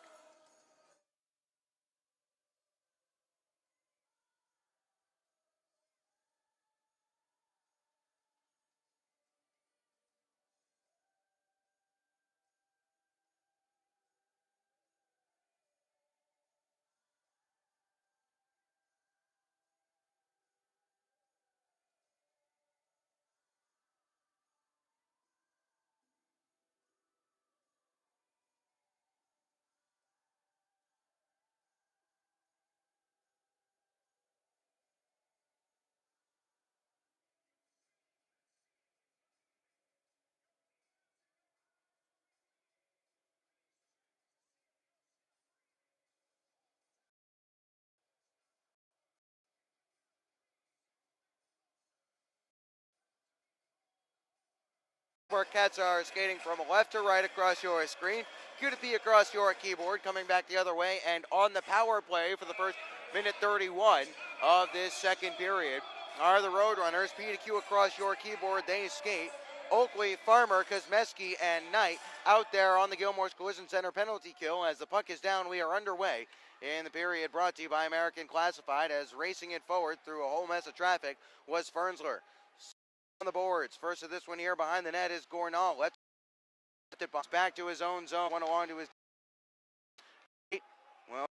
Wildcats are skating from left to right across your screen. Q to P across your keyboard, coming back the other way, and on the power play for the first minute 31 of this second period are the Roadrunners. P to Q across your keyboard, they skate. Oakley, Farmer, Kosmeski, and Knight out there on the Gilmore's Collision Center penalty kill. As the puck is down, we are underway in the period, brought to you by American Classified, as racing it forward through a whole mess of traffic was Fernsler. On the boards, first of this one here behind the net is Gournall. Let's it back to his own zone, one along to his, well,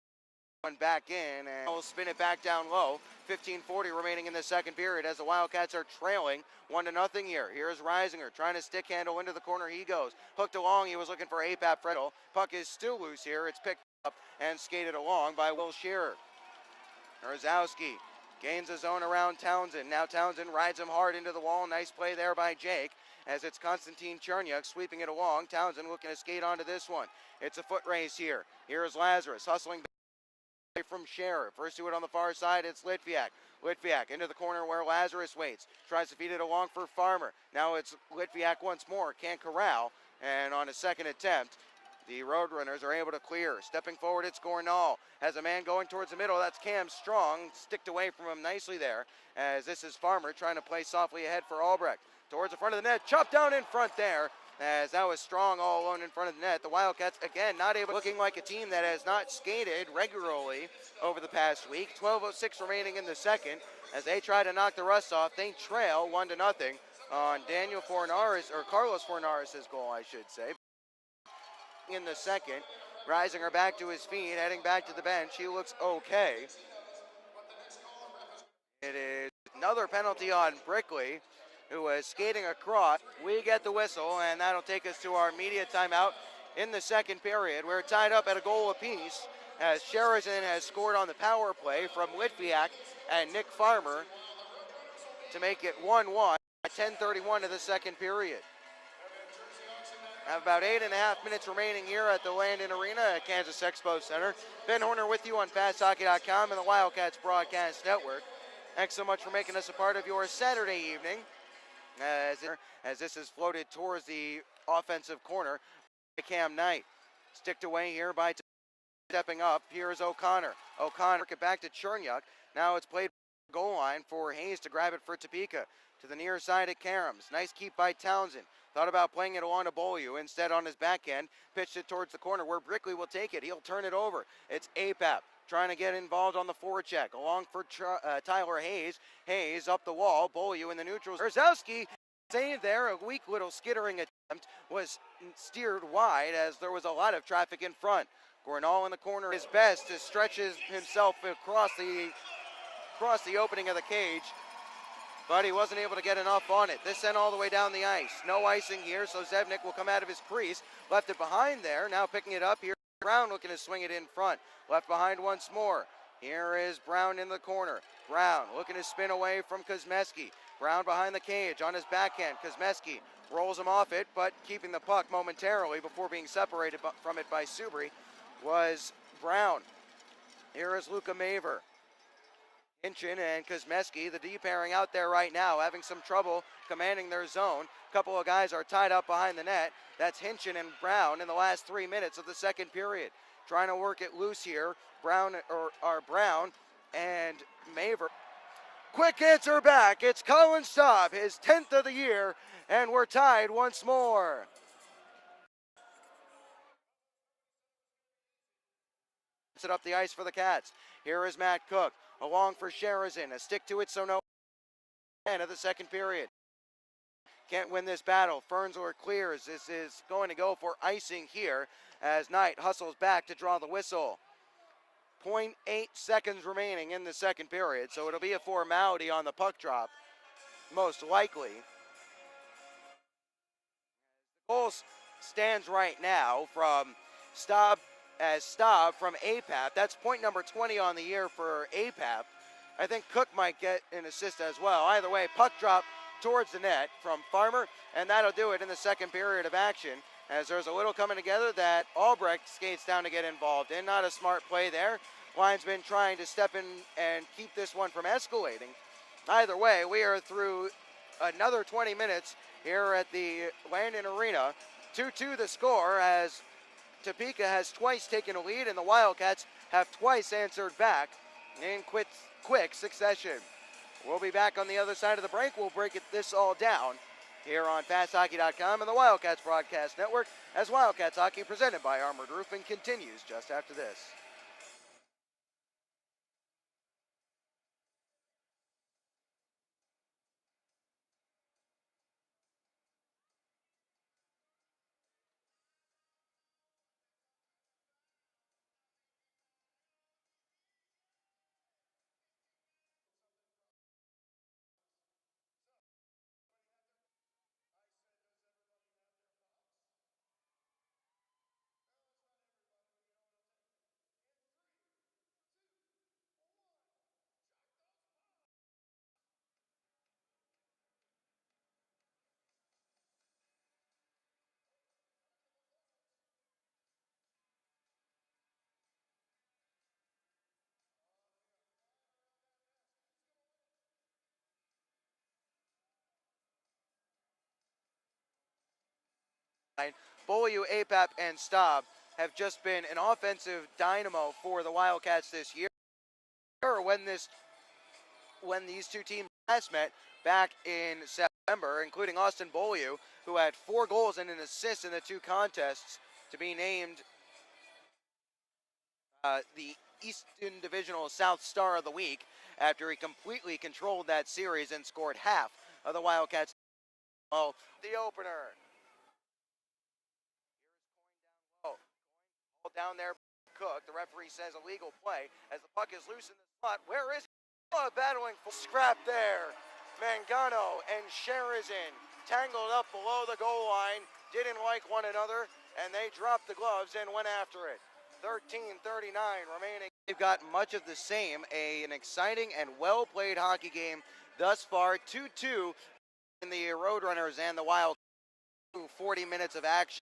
one back in, and we'll spin it back down low. 15:40 remaining in the second period as the Wildcats are trailing 1-0 here. Here's Reisinger trying to stick handle into the corner. He goes hooked along. He was looking for APAP Fredel. Puck is still loose here. It's picked up and skated along by Will Shearer. Herzowski gains his zone around Townsend. Now Townsend rides him hard into the wall. Nice play there by Jake, as it's Konstantin Chernyuk sweeping it along. Townsend looking to skate onto this one. It's a foot race here. Here's Lazarus hustling back from Scherer. First to it on the far side, it's Litviak. Litviak into the corner where Lazarus waits. Tries to feed it along for Farmer. Now it's Litviak once more. Can't corral. And on a second attempt, the Roadrunners are able to clear. Stepping forward, it's Gournall. Has a man going towards the middle. That's Cam Strong. Sticked away from him nicely there, as this is Farmer trying to play softly ahead for Albrecht. Towards the front of the net. Chopped down in front there, as that was Strong all alone in front of the net. The Wildcats, again, not able, looking like a team that has not skated regularly over the past week. 12:06 remaining in the second. As they try to knock the rust off, they trail 1-0 on Daniel Fornares, or Carlos Fornares' goal, I should say. In the second, Reisinger back to his feet, heading back to the bench. He looks okay. It is another penalty on Brickley, who was skating across. We get the whistle, and that'll take us to our media timeout in the second period. We're tied up at a goal apiece, as Sheridan has scored on the power play from Litviak and Nick Farmer to make it 1-1 at 10:31 of the second period. Have about 8.5 minutes remaining here at the Landon Arena at Kansas Expo Center. Ben Horner with you on FastHockey.com and the Wildcats Broadcast Network. Thanks so much for making us a part of your Saturday evening, as this is floated towards the offensive corner by Cam Knight. Sticked away here by stepping up. Here's O'Connor. O'Connor get back to Chernyuk. Now it's played goal line for Hayes to grab it for Topeka. To the near side at Karams. Nice keep by Townsend. Thought about playing it along to Beaulieu. Instead, on his backhand, pitched it towards the corner where Brickley will take it. He'll turn it over. It's APAP trying to get involved on the forecheck. Along for Tyler Hayes. Hayes up the wall. Beaulieu in the neutrals. Herzowski saved there. A weak little skittering attempt was steered wide, as there was a lot of traffic in front. Gournall in the corner is best to stretch himself across the opening of the cage, but he wasn't able to get enough on it. This sent all the way down the ice. No icing here, so Zevnik will come out of his crease. Left it behind there, now picking it up here. Brown looking to swing it in front. Left behind once more. Here is Brown in the corner. Brown looking to spin away from Kosmeski. Brown behind the cage on his backhand. Kosmeski rolls him off it, but keeping the puck momentarily before being separated from it by Subri was Brown. Here is Luka Maver. Hinchin and Kosmeski, the D pairing out there right now, having some trouble commanding their zone. A couple of guys are tied up behind the net. That's Hinchin and Brown in the last 3 minutes of the second period. Trying to work it loose here. Brown and Maver. Quick answer back. It's Colin Staub, his 10th of the year, and we're tied once more. It up the ice for the Cats. Here is Matt Cook. Along for Sheridan. A stick to it, so no. End of the second period. Can't win this battle. Fernsler clears. This is going to go for icing here as Knight hustles back to draw the whistle. 0.8 seconds remaining in the second period, so it'll be a formality on the puck drop, most likely. The goal stands right now from Staub from APAP. That's point number 20 on the year for APAP. I think Cook might get an assist as well. Either way, puck drop towards the net from Farmer, and that'll do it in the second period of action, as there's a little coming together that Albrecht skates down to get involved in. Not a smart play there. Linesman trying to step in and keep this one from escalating. Either way, we are through another 20 minutes here at the Landon Arena. 2-2 the score, as Topeka has twice taken a lead and the Wildcats have twice answered back in quick succession. We'll be back on the other side of the break. We'll break this all down here on FastHockey.com and the Wildcats Broadcast Network, as Wildcats Hockey presented by Armored Roofing continues just after this. Beaulieu, APAP, and Staub have just been an offensive dynamo for the Wildcats this year. When these two teams last met back in September, including Austin Beaulieu, who had 4 goals and an assist in the 2 contests to be named the Eastern Divisional South Star of the Week after he completely controlled that series and scored half of the Wildcats. Oh, the opener. Down there, Cook. The referee says illegal play as the puck is loose in the spot. Where is he? Oh, battling for scrap there. Mangano and Sherizin tangled up below the goal line, didn't like one another, and they dropped the gloves and went after it. 13:39 remaining. They've got much of the same, an exciting and well-played hockey game thus far. 2-2 in the RoadRunners and the Wild. 40 minutes of action.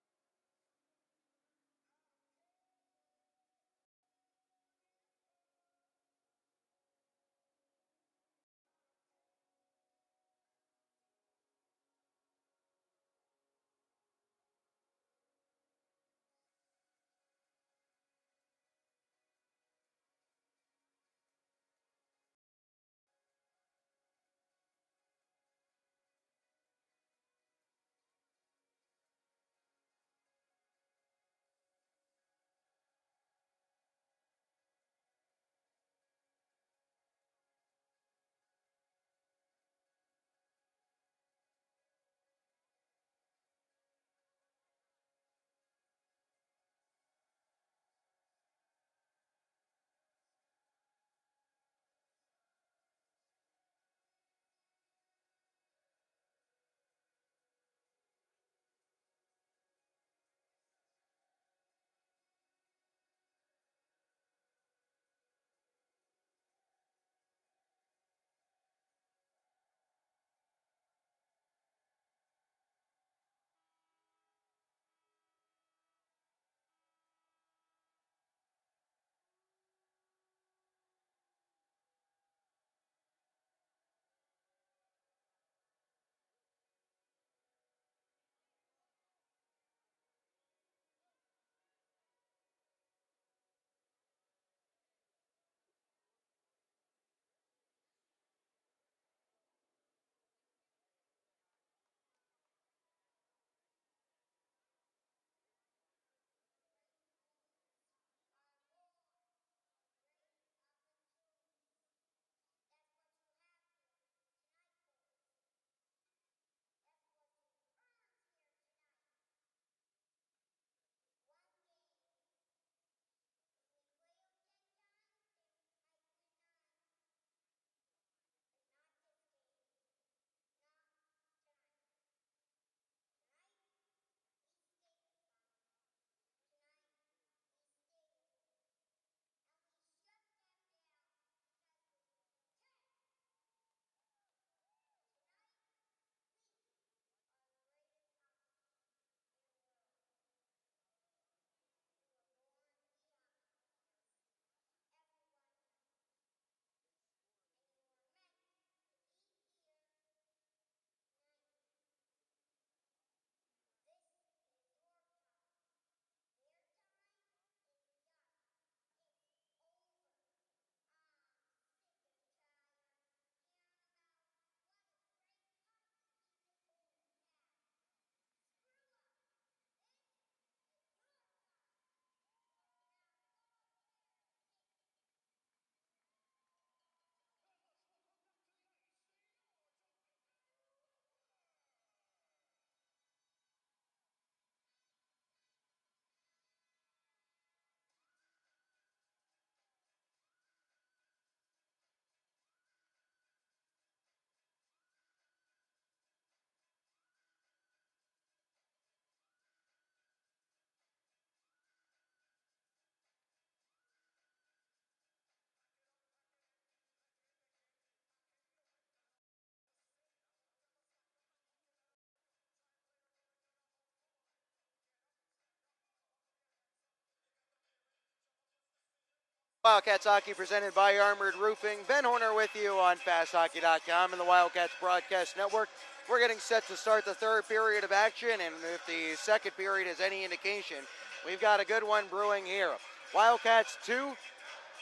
Wildcats hockey presented by Armored Roofing. Ben Horner with you on FastHockey.com and the Wildcats Broadcast Network. We're getting set to start the third period of action, and if the second period is any indication, we've got a good one brewing here. Wildcats 2,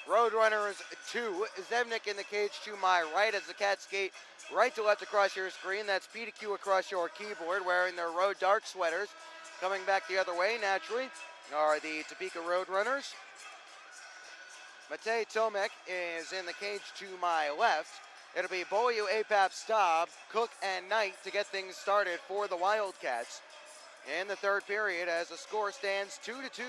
RoadRunners 2. Zevnik in the cage to my right as the Cats skate right to left across your screen. That's P to Q across your keyboard, wearing their Road Dark sweaters. Coming back the other way, naturally, are the Topeka RoadRunners. Matej Tomek is in the cage to my left. It'll be Beaulieu, Apap, Staub, Cook, and Knight to get things started for the Wildcats in the third period as the score stands 2-2.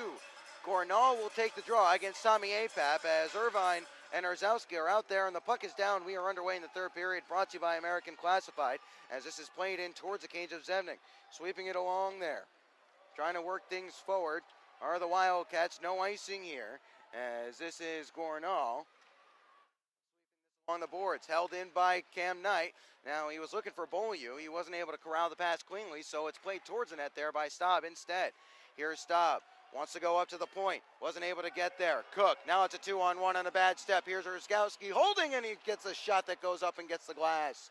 Gornall will take the draw against Tommy Apap as Irvine and Erzowski are out there and the puck is down. We are underway in the third period, brought to you by American Classified as this is played in towards the cage of Zevnik. Sweeping it along there. Trying to work things forward are the Wildcats. No icing here as this is Gornall. On the boards, held in by Cam Knight. Now he was looking for Beaulieu. He wasn't able to corral the pass cleanly, so it's played towards the net there by Staub instead. Here's Staub. Wants to go up to the point. Wasn't able to get there. Cook. Now it's a 2-on-1 on a bad step. Here's Erzowski holding, and he gets a shot that goes up and gets the glass.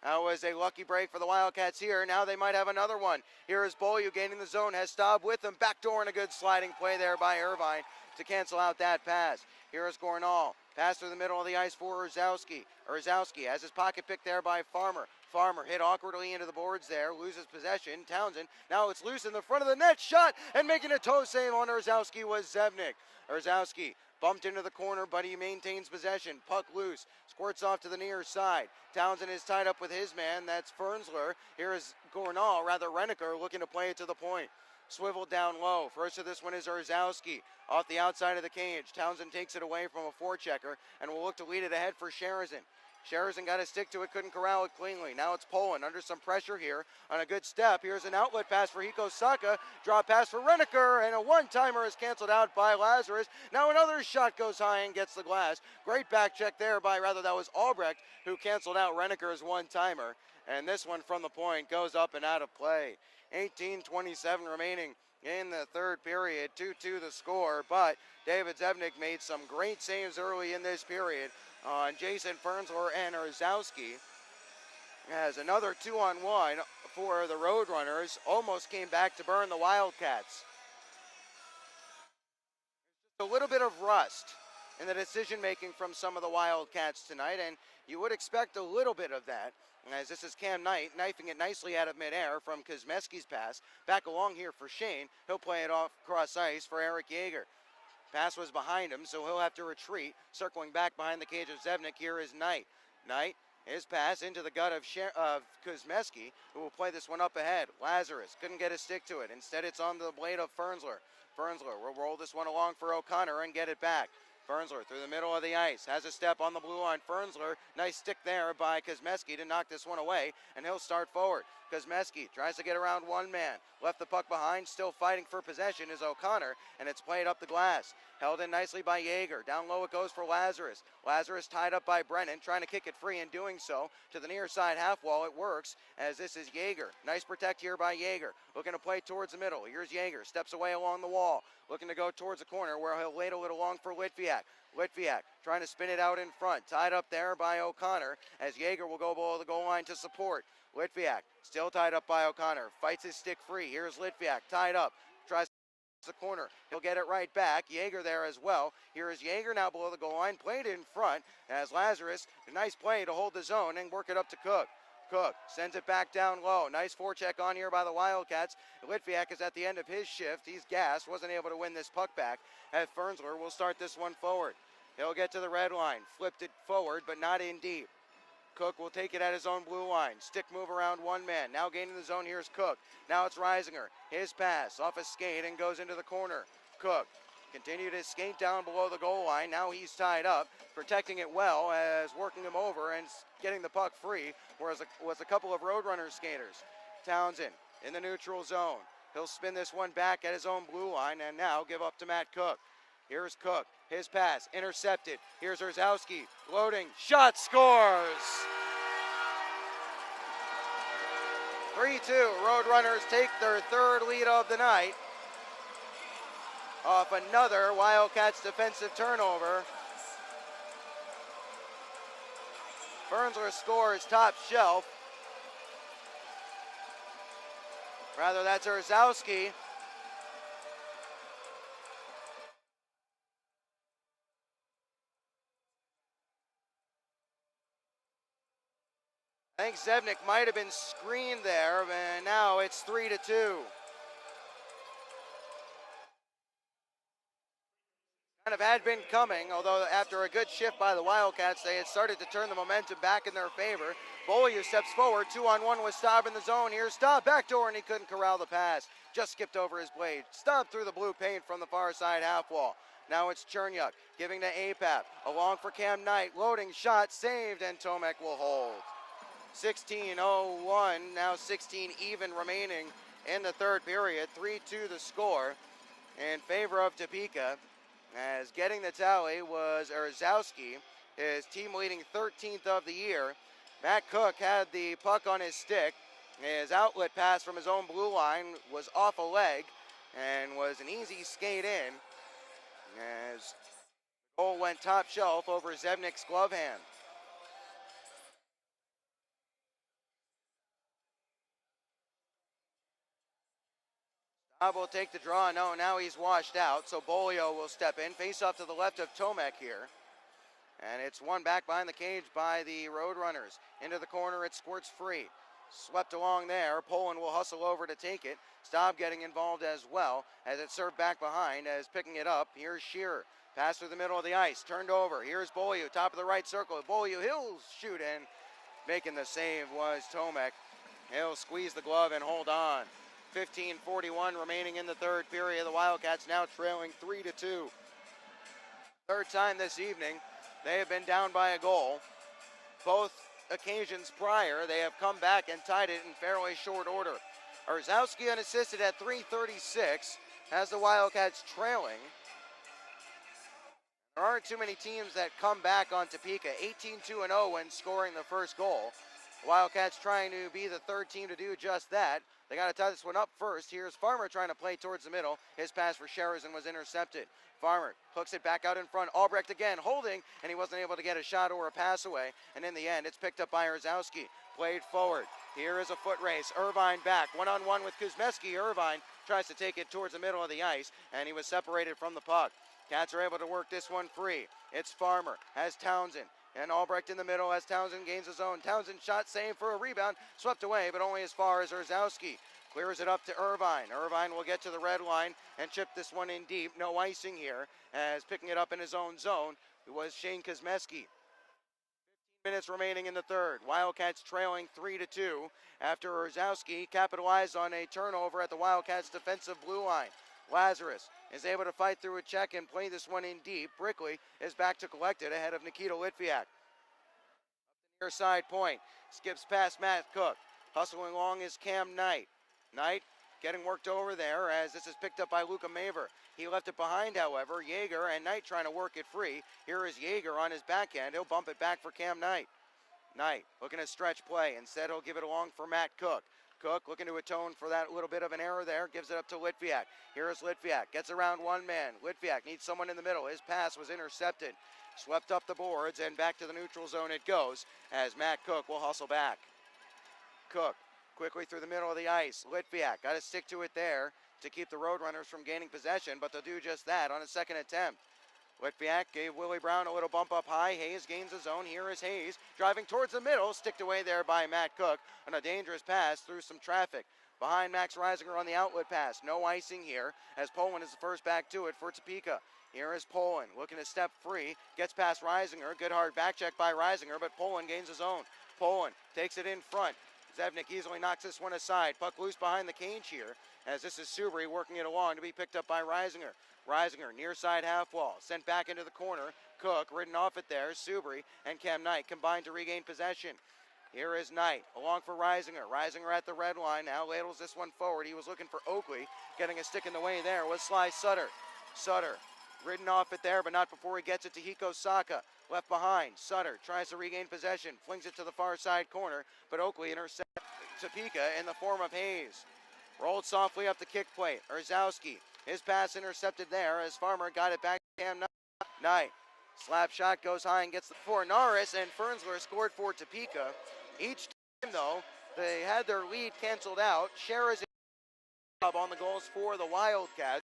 That was a lucky break for the Wildcats here. Now they might have another one. Here is Beaulieu gaining the zone. Has Staub with him. Backdoor and a good sliding play there by Irvine to cancel out that pass. Here is Gornall. Pass through the middle of the ice for Erzowski. Erzowski has his pocket picked there by Farmer. Farmer hit awkwardly into the boards there. Loses possession. Townsend. Now it's loose in the front of the net. Shot and making a toe save on Erzowski was Zevnik. Erzowski bumped into the corner, but he maintains possession. Puck loose. Squirts off to the near side. Townsend is tied up with his man. That's Fernsler. Here is Gornall, rather Reniker, looking to play it to the point. Swiveled down low. First of this one is Erzowski off the outside of the cage. Townsend takes it away from a forechecker and will look to lead it ahead for Sherazin. Sherazin got to stick to it, couldn't corral it cleanly. Now it's Poland under some pressure here on a good step. Here's an outlet pass for Hiko Saka. Draw pass for Reniker, and a one-timer is canceled out by Lazarus. Now another shot goes high and gets the glass. Great back check there by, rather that was Albrecht who canceled out Reniker's one-timer. And this one from the point goes up and out of play. 18:27 remaining in the third period, 2-2 the score, but David Zevnik made some great saves early in this period on Jason Fernsler and Erzowski. As another 2-on-1 for the RoadRunners almost came back to burn the Wildcats. A little bit of rust in the decision making from some of the Wildcats tonight, and you would expect a little bit of that. As this is Cam Knight knifing it nicely out of midair from Kuzmeski's pass. Back along here for Shane. He'll play it off cross ice for Eric Yeager. Pass was behind him, so he'll have to retreat. Circling back behind the cage of Zevnik, here is Knight. Knight, his pass into the gut of Kuzmeski, who will play this one up ahead. Lazarus couldn't get a stick to it. Instead, it's on the blade of Fernsler. Fernsler will roll this one along for O'Connor and get it back. Fernsler through the middle of the ice, has a step on the blue line. Fernsler, nice stick there by Kuzmeski to knock this one away, and he'll start forward. Kuzmeski tries to get around one man, left the puck behind, still fighting for possession is O'Connor, and it's played up the glass. Held in nicely by Yeager. Down low it goes for Lazarus. Lazarus tied up by Brennan, trying to kick it free and doing so to the near side half wall. It works as this is Yeager. Nice protect here by Yeager. Looking to play towards the middle. Here's Yeager. Steps away along the wall. Looking to go towards the corner where he'll ladle it along for Litviak. Litviak trying to spin it out in front. Tied up there by O'Connor as Yeager will go below the goal line to support. Litviak still tied up by O'Connor. Fights his stick free. Here's Litviak tied up. Tries the corner. He'll get it right back. Yeager there as well. Here is Yeager now below the goal line. Played in front as Lazarus. A nice play to hold the zone and work it up to Cook. Cook sends it back down low. Nice forecheck on here by the Wildcats. Litviak is at the end of his shift. He's gassed. Wasn't able to win this puck back. As Fernsler will start this one forward. He'll get to the red line. Flipped it forward, but not in deep. Cook will take it at his own blue line. Stick move around one man. Now gaining the zone, here's Cook. Now it's Reisinger. His pass off a skate and goes into the corner. Cook continued his skate down below the goal line. Now he's tied up, protecting it well as working him over and getting the puck free, whereas was a couple of RoadRunners skaters. Townsend in the neutral zone. He'll spin this one back at his own blue line and now give up to Matt Cook. Here's Cook. His pass intercepted. Here's Erzowski loading. Shot, scores! 3-2. RoadRunners take their third lead of the night off another Wildcats defensive turnover Fernsler scores top shelf. Rather, that's Erzowski. I think Zevnik might have been screened there, and now it's 3-2. Kind of had been coming, although after a good shift by the Wildcats, they had started to turn the momentum back in their favor. Beaulieu steps forward, 2-on-1 with Staub in the zone. Here's Staub, backdoor, and he couldn't corral the pass. Just skipped over his blade. Staub through the blue paint from the far side half wall. Now it's Chernyuk giving to Apap. Along for Cam Knight, loading shot, saved, and Tomek will hold. 16:01, now 16 even remaining in the third period. 3-2 the score in favor of Topeka, as getting the tally was Erzowski, his team leading 13th of the year. Matt Cook had the puck on his stick. His outlet pass from his own blue line was off a leg and was an easy skate in, as the goal went top shelf over Zevnik's glove hand. Staub will take the draw. No, now he's washed out, so Beaulieu will step in. Face off to the left of Tomek here. And it's won back behind the cage by the RoadRunners. Into the corner, it squirts free. Swept along there. Poland will hustle over to take it. Staub getting involved as well, as it's served back behind, as picking it up. Here's Shearer. Pass through the middle of the ice. Turned over. Here's Beaulieu, top of the right circle. Beaulieu, he'll shoot in. Making the save was Tomek. He'll squeeze the glove and hold on. 15:41 remaining in the third period. The Wildcats now trailing 3-2. Third time this evening, they have been down by a goal. Both occasions prior, they have come back and tied it in fairly short order. Erzowski unassisted at 3:36 has the Wildcats trailing. There aren't too many teams that come back on Topeka. 18-2-0 when scoring the first goal. The Wildcats trying to be the third team to do just that. They got to tie this one up first. Here's Farmer trying to play towards the middle. His pass for Sheridan was intercepted. Farmer hooks it back out in front. Albrecht again holding, and he wasn't able to get a shot or a pass away. And in the end, it's picked up by Erzowski. Played forward. Here is a foot race. Irvine back. One-on-one with Kuzmeski. Irvine tries to take it towards the middle of the ice, and he was separated from the puck. Cats are able to work this one free. It's Farmer. Has Townsend. And Albrecht in the middle as Townsend gains his own. Townsend shot saved for a rebound. Swept away, but only as far as Erzowski. Clears it up to Irvine. Irvine will get to the red line and chip this one in deep. No icing here, as picking it up in his own zone was Shane Kuzmeski. 15 minutes remaining in the third. Wildcats trailing 3-2 after Erzowski capitalized on a turnover at the Wildcats' defensive blue line. Lazarus is able to fight through a check and play this one in deep. Brickley is back to collect it ahead of Nikita Litviak. Up the near side point. Skips past Matt Cook. Hustling along is Cam Knight. Knight getting worked over there as this is picked up by Luka Maver. He left it behind, however. Yeager and Knight trying to work it free. Here is Yeager on his backhand. He'll bump it back for Cam Knight. Knight looking to stretch play. Instead, he'll give it along for Matt Cook. Cook looking to atone for that little bit of an error there. Gives it up to Litviak. Here is Litviak. Gets around one man. Litviak needs someone in the middle. His pass was intercepted. Swept up the boards and back to the neutral zone it goes as Matt Cook will hustle back. Cook quickly through the middle of the ice. Litviak got to stick to it there to keep the RoadRunners from gaining possession, but they'll do just that on a second attempt. Litviak gave Willie Brown a little bump up high. Hayes gains his own. Here is Hayes driving towards the middle, sticked away there by Matt Cook on a dangerous pass through some traffic. Behind Max Reisinger on the outlet pass. No icing here as Poland is the first back to it for Topeka. Here is Poland looking to step free. Gets past Reisinger. Good hard back check by Reisinger, but Poland gains his own. Poland takes it in front. Zevnik easily knocks this one aside. Puck loose behind the cage here as this is Subri working it along to be picked up by Reisinger. Reisinger near side half wall. Sent back into the corner. Cook ridden off it there. Subri and Cam Knight combined to regain possession. Here is Knight along for Reisinger. Reisinger at the red line now ladles this one forward. He was looking for Oakley. Getting a stick in the way there was Sly Sutter. Sutter ridden off it there, but not before he gets it to Hiko Saka. Left behind. Sutter tries to regain possession. Flings it to the far side corner, but Oakley intercepts Topeka in the form of Hayes. Rolled softly up the kick plate. Erzowski. His pass intercepted there as Farmer got it back to Cam Knight. Slap shot goes high and gets the for Norris, and Fernsler scored for Topeka. Each time, though, they had their lead canceled out. Sheridan on the goals for the Wildcats.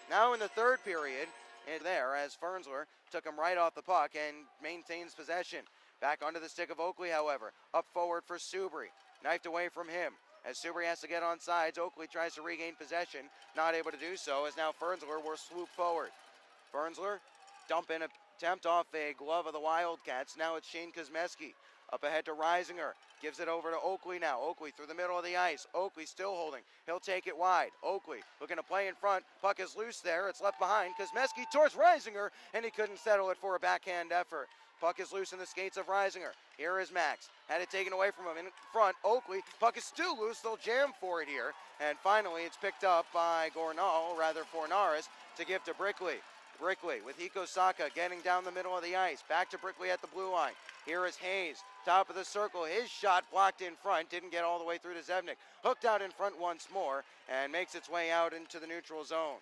Now in the third period, and there as Fernsler took him right off the puck and maintains possession. Back onto the stick of Oakley, however. Up forward for Subri. Knifed away from him. As Subri has to get on sides, Oakley tries to regain possession. Not able to do so, as now Fernsler will swoop forward. Fernsler, dump in attempt off a glove of the Wildcats. Now it's Shane Kosmeski. Up ahead to Reisinger. Gives it over to Oakley now. Oakley through the middle of the ice. Oakley still holding. He'll take it wide. Oakley looking to play in front. Puck is loose there. It's left behind. Kosmeski towards Reisinger, and he couldn't settle it for a backhand effort. Puck is loose in the skates of Reisinger. Here is Max. Had it taken away from him in front. Oakley. Puck is still loose. They'll jam for it here. And finally, it's picked up by Gornall, rather Fornaris, to give to Brickley. Brickley with Hiko Saka getting down the middle of the ice. Back to Brickley at the blue line. Here is Hayes. Top of the circle. His shot blocked in front. Didn't get all the way through to Zevnik. Hooked out in front once more and makes its way out into the neutral zone.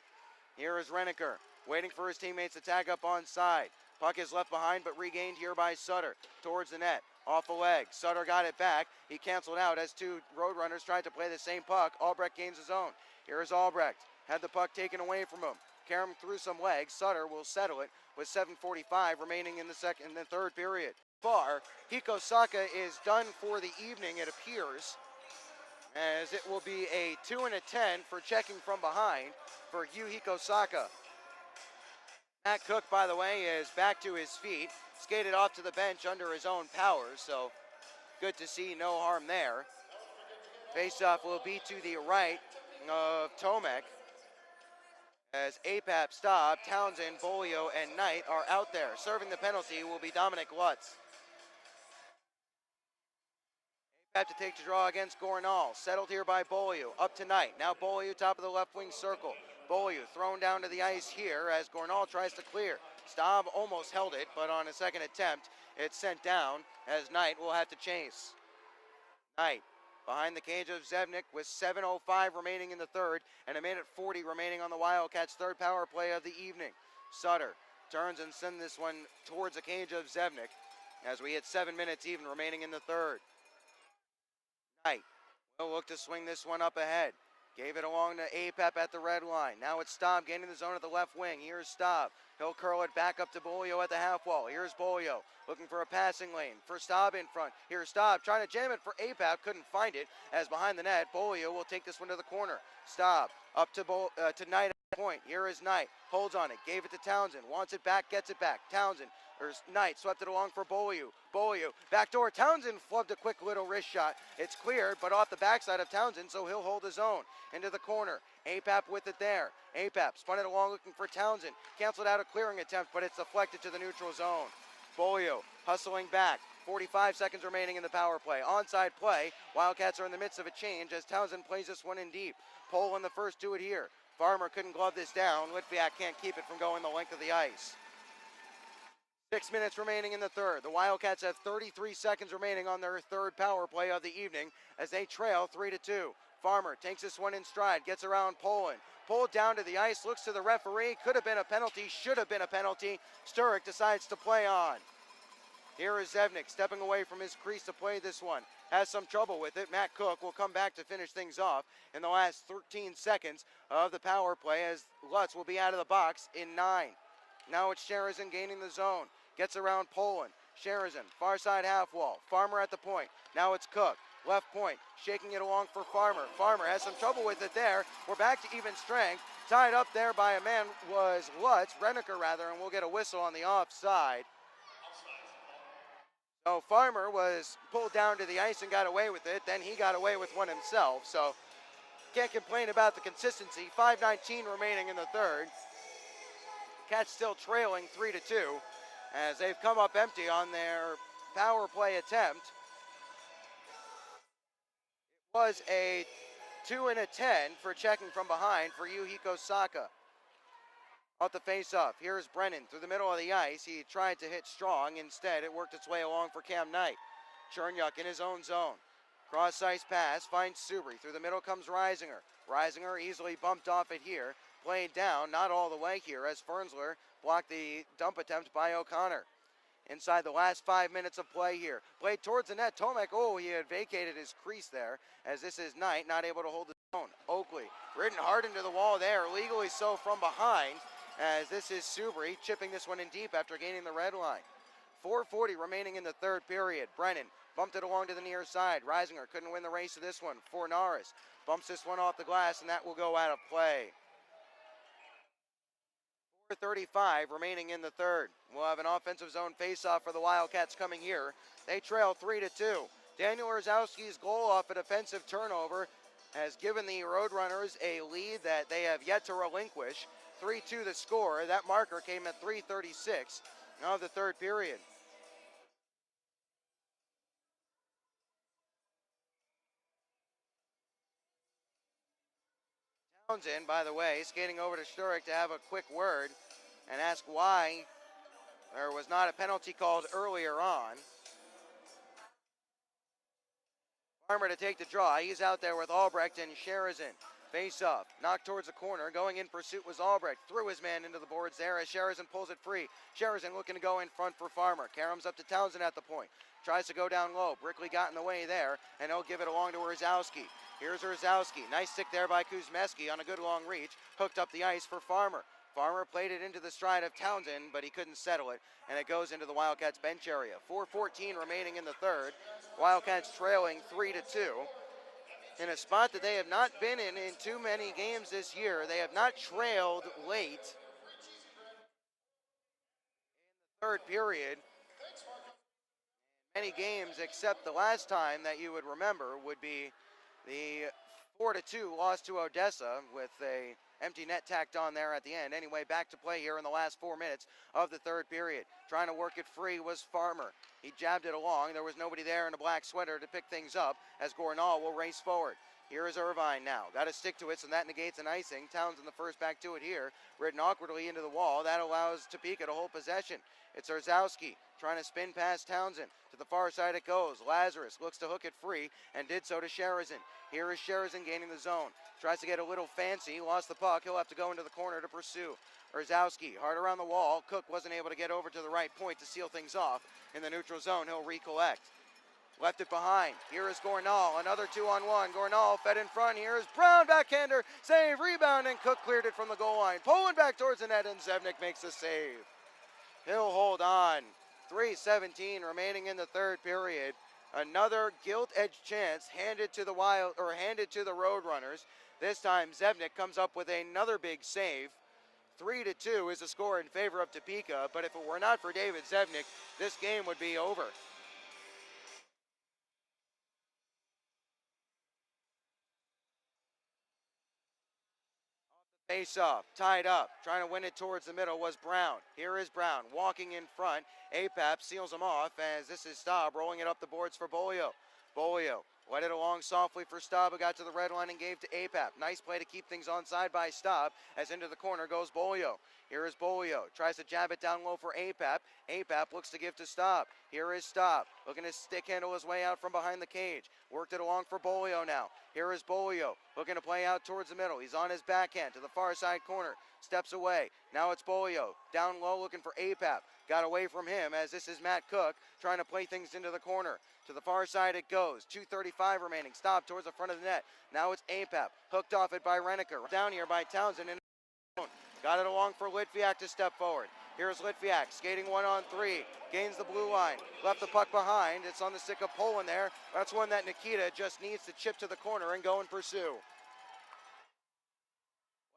Here is Reniker waiting for his teammates to tag up on side. Puck is left behind but regained here by Sutter towards the net. Off the leg. Sutter got it back. He canceled out as two Roadrunners tried to play the same puck. Albrecht gains his own. Here is Albrecht. Had the puck taken away from him. Karam through some legs. Sutter will settle it with 7:45 remaining in the third period. Far, Hiko Saka is done for the evening, it appears, as it will be a 2 and a 10 for checking from behind for Hiko Saka. Matt Cook, by the way, is back to his feet, skated off to the bench under his own power, so good to see, no harm there. Faceoff will be to the right of Tomek. As APAP, Staub, Townsend, Bolio, and Knight are out there. Serving the penalty will be Dominic Lutz. APAP to take the draw against Gornall. Settled here by Bolio. Up to Knight. Now Bolio top of the left wing circle. Bolio thrown down to the ice here as Gornall tries to clear. Staub almost held it, but on a second attempt, it's sent down as Knight will have to chase. Knight. Behind the cage of Zevnik with 7:05 remaining in the third and 1:40 remaining on the Wildcats' third power play of the evening. Sutter turns and sends this one towards the cage of Zevnik as we hit 7 minutes even remaining in the third. Knight will look to swing this one up ahead. Gave it along to APAP at the red line. Now it's Staub gaining the zone at the left wing. Here's Staub. He'll curl it back up to Bolio at the half wall. Here's Bolio looking for a passing lane for Staub in front. Here's Staub trying to jam it for APAP. Couldn't find it as behind the net. Bolio will take this one to the corner. Staub up to Knight at the point. Here is Knight. Holds on it. Gave it to Townsend. Wants it back. Gets it back. Townsend. There's Knight swept it along for Bolio. Bolio backdoor. Townsend flubbed a quick little wrist shot. It's cleared, but off the backside of Townsend, so he'll hold his own. Into the corner. APAP with it there. APAP spun it along looking for Townsend. Canceled out a clearing attempt, but it's deflected to the neutral zone. Bolio hustling back. 45 seconds remaining in the power play. Onside play. Wildcats are in the midst of a change as Townsend plays this one in deep. Poland the first to it here. Farmer couldn't glove this down. Litviak can't keep it from going the length of the ice. 6 minutes remaining in the third. The Wildcats have 33 seconds remaining on their third power play of the evening as they trail 3-2. Farmer takes this one in stride, gets around Poland. Pulled down to the ice, looks to the referee. Could have been a penalty, should have been a penalty. Sturrock decides to play on. Here is Zevnik stepping away from his crease to play this one. Has some trouble with it. Matt Cook will come back to finish things off in the last 13 seconds of the power play as Lutz will be out of the box in 9. Now it's Sheridan gaining the zone. Gets around Poland. Sheridan, far side half wall. Farmer at the point. Now it's Cook. Left point. Shaking it along for Farmer. Farmer has some trouble with it there. We're back to even strength. Tied up there by a man was Lutz, Reniker rather, and we'll get a whistle on the offside. So Farmer was pulled down to the ice and got away with it. Then he got away with one himself. So can't complain about the consistency. 5:19 remaining in the third. Cats still trailing 3-2 as they've come up empty on their power play attempt. It was a 2 and a 10 for checking from behind for Hiko Saka. Off the face-off, here's Brennan through the middle of the ice. He tried to hit strong. Instead, it worked its way along for Cam Knight. Chernyuk in his own zone. Cross ice pass, finds Subri. Through the middle comes Reisinger. Reisinger easily bumped off it here. Played down, not all the way here, as Fernsler blocked the dump attempt by O'Connor. Inside the last 5 minutes of play here. Played towards the net. Tomek, he had vacated his crease there, as this is Knight, not able to hold the zone. Oakley, ridden hard into the wall there, legally so from behind, as this is Subri, chipping this one in deep after gaining the red line. 4:40 remaining in the third period. Brennan bumped it along to the near side. Reisinger couldn't win the race to this one. For Norris, bumps this one off the glass, and that will go out of play. 4:35 remaining in the third. We'll have an offensive zone faceoff for the Wildcats coming here. They trail 3-2. Daniel Orzowski's goal off a defensive turnover has given the RoadRunners a lead that they have yet to relinquish. 3-2 the score. That marker came at 3:36 of the third period. Townsend, by the way, skating over to Sturek to have a quick word and ask why there was not a penalty called earlier on. Farmer to take the draw. He's out there with Albrecht and Sherizin. Face off, knocked towards the corner. Going in pursuit was Albrecht. Threw his man into the boards there as Sherizin pulls it free. Sherizin looking to go in front for Farmer. Karams up to Townsend at the point. Tries to go down low. Brickley got in the way there, and he'll give it along to Orzowski. Here's Orzowski. Nice stick there by Kuzmeski on a good long reach. Hooked up the ice for Farmer. Farmer played it into the stride of Townsend, but he couldn't settle it, and it goes into the Wildcats bench area. 4:14 remaining in the third. Wildcats trailing 3-2. In a spot that they have not been in too many games this year. They have not trailed late in the third period. Many games except the last time that you would remember would be the 4-2 loss to Odessa with a empty net tacked on there at the end. Anyway, back to play here in the last 4 minutes of the third period. Trying to work it free was Farmer. He jabbed it along. There was nobody there in a black sweater to pick things up as Gornall will race forward. Here is Irvine now. Got to stick to it, so that negates an icing. Townsend the first back to it here. Ridden awkwardly into the wall. That allows Topeka to hold possession. It's Orzowski trying to spin past Townsend. To the far side it goes. Lazarus looks to hook it free and did so to Sherizin. Here is Sherizin gaining the zone. Tries to get a little fancy. Lost the puck. He'll have to go into the corner to pursue. Orzowski hard around the wall. Cook wasn't able to get over to the right point to seal things off. In the neutral zone, he'll recollect. Left it behind. Here is Gornall. Another 2-on-1. Gornall fed in front. Here is Brown. Backhander. Save. Rebound. And Cook cleared it from the goal line. Pulling back towards the net. And Zevnik makes the save. He'll hold on. 3:17 remaining in the third period. Another gilt-edged chance handed to the RoadRunners. This time Zevnik comes up with another big save. 3-2 is the score in favor of Topeka. But if it were not for David Zevnik, this game would be over. Face off, tied up, trying to win it towards the middle was Brown. Here is Brown, walking in front. Apap seals him off as this is Staub rolling it up the boards for Bolio. Bolio led it along softly for Staub, who got to the red line and gave to Apap. Nice play to keep things onside by Staub as into the corner goes Bolio. Here is Bolio, tries to jab it down low for Apap. Apap looks to give to Staub. Here is Staub, looking to stick handle his way out from behind the cage. Worked it along for Bolio now. Here is Bolio, looking to play out towards the middle. He's on his backhand to the far side corner. Steps away. Now it's Bolio. Down low looking for Apap. Got away from him as this is Matt Cook trying to play things into the corner. To the far side it goes. 2:35 remaining. Stop towards the front of the net. Now it's Apap. Hooked off it by Reneker. Down here by Townsend. Got it along for Litviak to step forward. Here's Litviak skating 1-on-3. Gains the blue line. Left the puck behind. It's on the stick of Poland there. That's one that Nikita just needs to chip to the corner and go and pursue.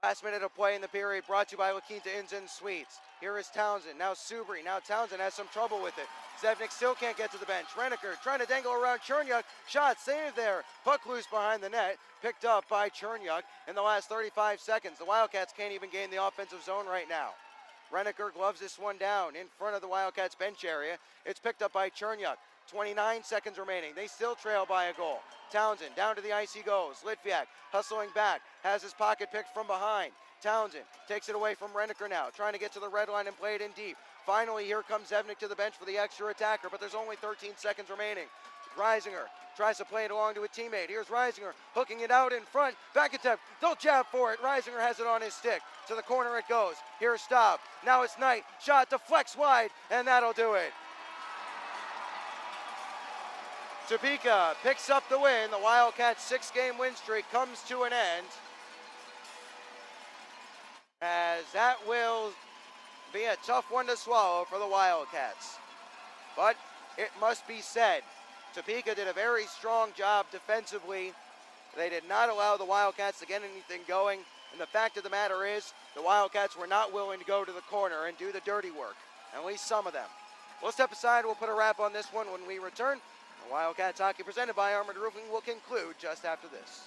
Last minute of play in the period brought to you by La Quinta Inns and Suites. Here is Townsend. Now Subri. Now Townsend has some trouble with it. Zevnik still can't get to the bench. Reneker trying to dangle around Chernyuk. Shot saved there. Puck loose behind the net. Picked up by Chernyuk in the last 35 seconds. The Wildcats can't even gain the offensive zone right now. Reneker gloves this one down in front of the Wildcats bench area. It's picked up by Chernyuk. 29 seconds remaining. They still trail by a goal. Townsend down to the ice he goes. Litviak hustling back. Has his pocket picked from behind. Townsend takes it away from Reneker now. Trying to get to the red line and play it in deep. Finally, here comes Zevnik to the bench for the extra attacker, but there's only 13 seconds remaining. Reisinger tries to play it along to a teammate. Here's Reisinger hooking it out in front. Back attempt. They'll jab for it. Reisinger has it on his stick. To the corner it goes. Here's Staub. Now it's Knight. Shot deflects wide, and that'll do it. Topeka picks up the win. The Wildcats' 6-game win streak comes to an end, as that will be a tough one to swallow for the Wildcats. But it must be said, Topeka did a very strong job defensively. They did not allow the Wildcats to get anything going. And the fact of the matter is, the Wildcats were not willing to go to the corner and do the dirty work, at least some of them. We'll step aside. We'll put a wrap on this one when we return. The Wildcats hockey presented by Armored Roofing will conclude just after this.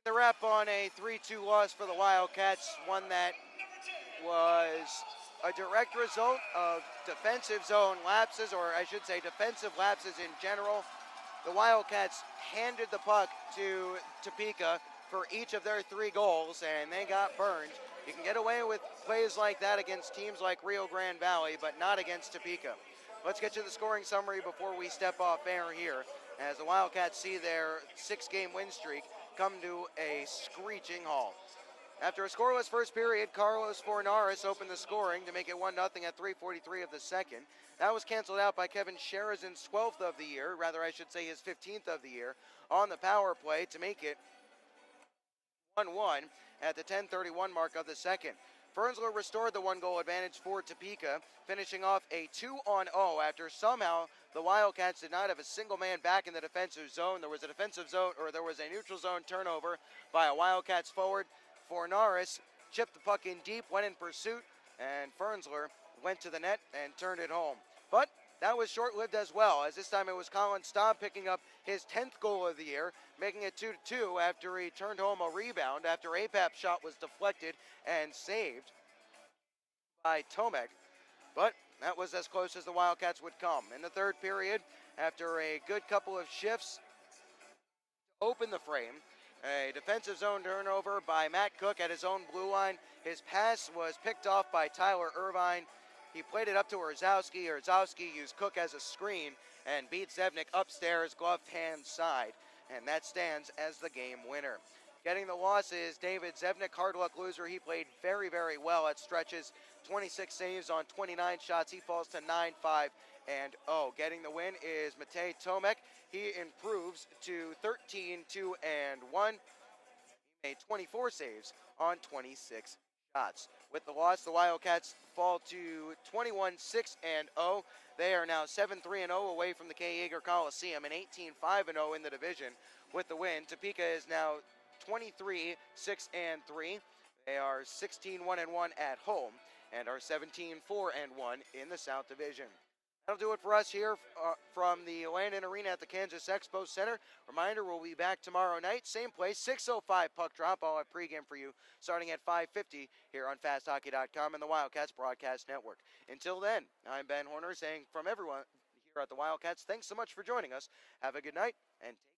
The wrap on a 3-2 loss for the Wildcats, one that was a direct result of defensive zone lapses, or I should say defensive lapses in general. The Wildcats handed the puck to Topeka for each of their 3 goals, and they got burned. You can get away with plays like that against teams like Rio Grande Valley, but not against Topeka. Let's get to the scoring summary before we step off air here, as the Wildcats see their 6-game win streak come to a screeching halt. After a scoreless first period, Carlos Fornaris opened the scoring to make it 1-0 at 3:43 of the second. That was canceled out by Kevin Sherazin's 12th of the year, rather I should say his 15th of the year, on the power play to make it 1-1 at the 10:31 mark of the second. Fernsler restored the 1-goal advantage for Topeka, finishing off a 2-0 after somehow the Wildcats did not have a single man back in the defensive zone. There was a neutral zone turnover by a Wildcats forward. Fornaris chipped the puck in deep, went in pursuit, and Fernsler went to the net and turned it home. But that was short-lived as well, as this time it was Colin Staub picking up his 10th goal of the year, making it 2-2 after he turned home a rebound after APAP's shot was deflected and saved by Tomek. But that was as close as the Wildcats would come. In the third period, after a good couple of shifts to open the frame, a defensive zone turnover by Matt Cook at his own blue line. His pass was picked off by Tyler Irvine. He played it up to Erzowski. Erzowski used Cook as a screen and beat Zevnik upstairs, gloved hand side. And that stands as the game winner. Getting the loss is David Zevnik, hard luck loser. He played very, very well at stretches. 26 saves on 29 shots. He falls to 9-5-0. Getting the win is Matej Tomek. He improves to 13-2-1. He made 24 saves on 26 shots. With the loss, the Wildcats fall to 21-6-0. They are now 7-3-0 away from the K. Yeager Coliseum and 18-5-0 in the division. With the win, Topeka is now 23-6-3. They are 16-1-1 at home and are 17-4-1 in the South Division. That'll do it for us here from the Landon Arena at the Kansas Expo Center. Reminder, we'll be back tomorrow night, same place, 6:05 puck drop. I'll have pregame for you starting at 5:50 here on FastHockey.com and the Wildcats Broadcast Network. Until then, I'm Ben Horner saying from everyone here at the Wildcats, thanks so much for joining us. Have a good night and take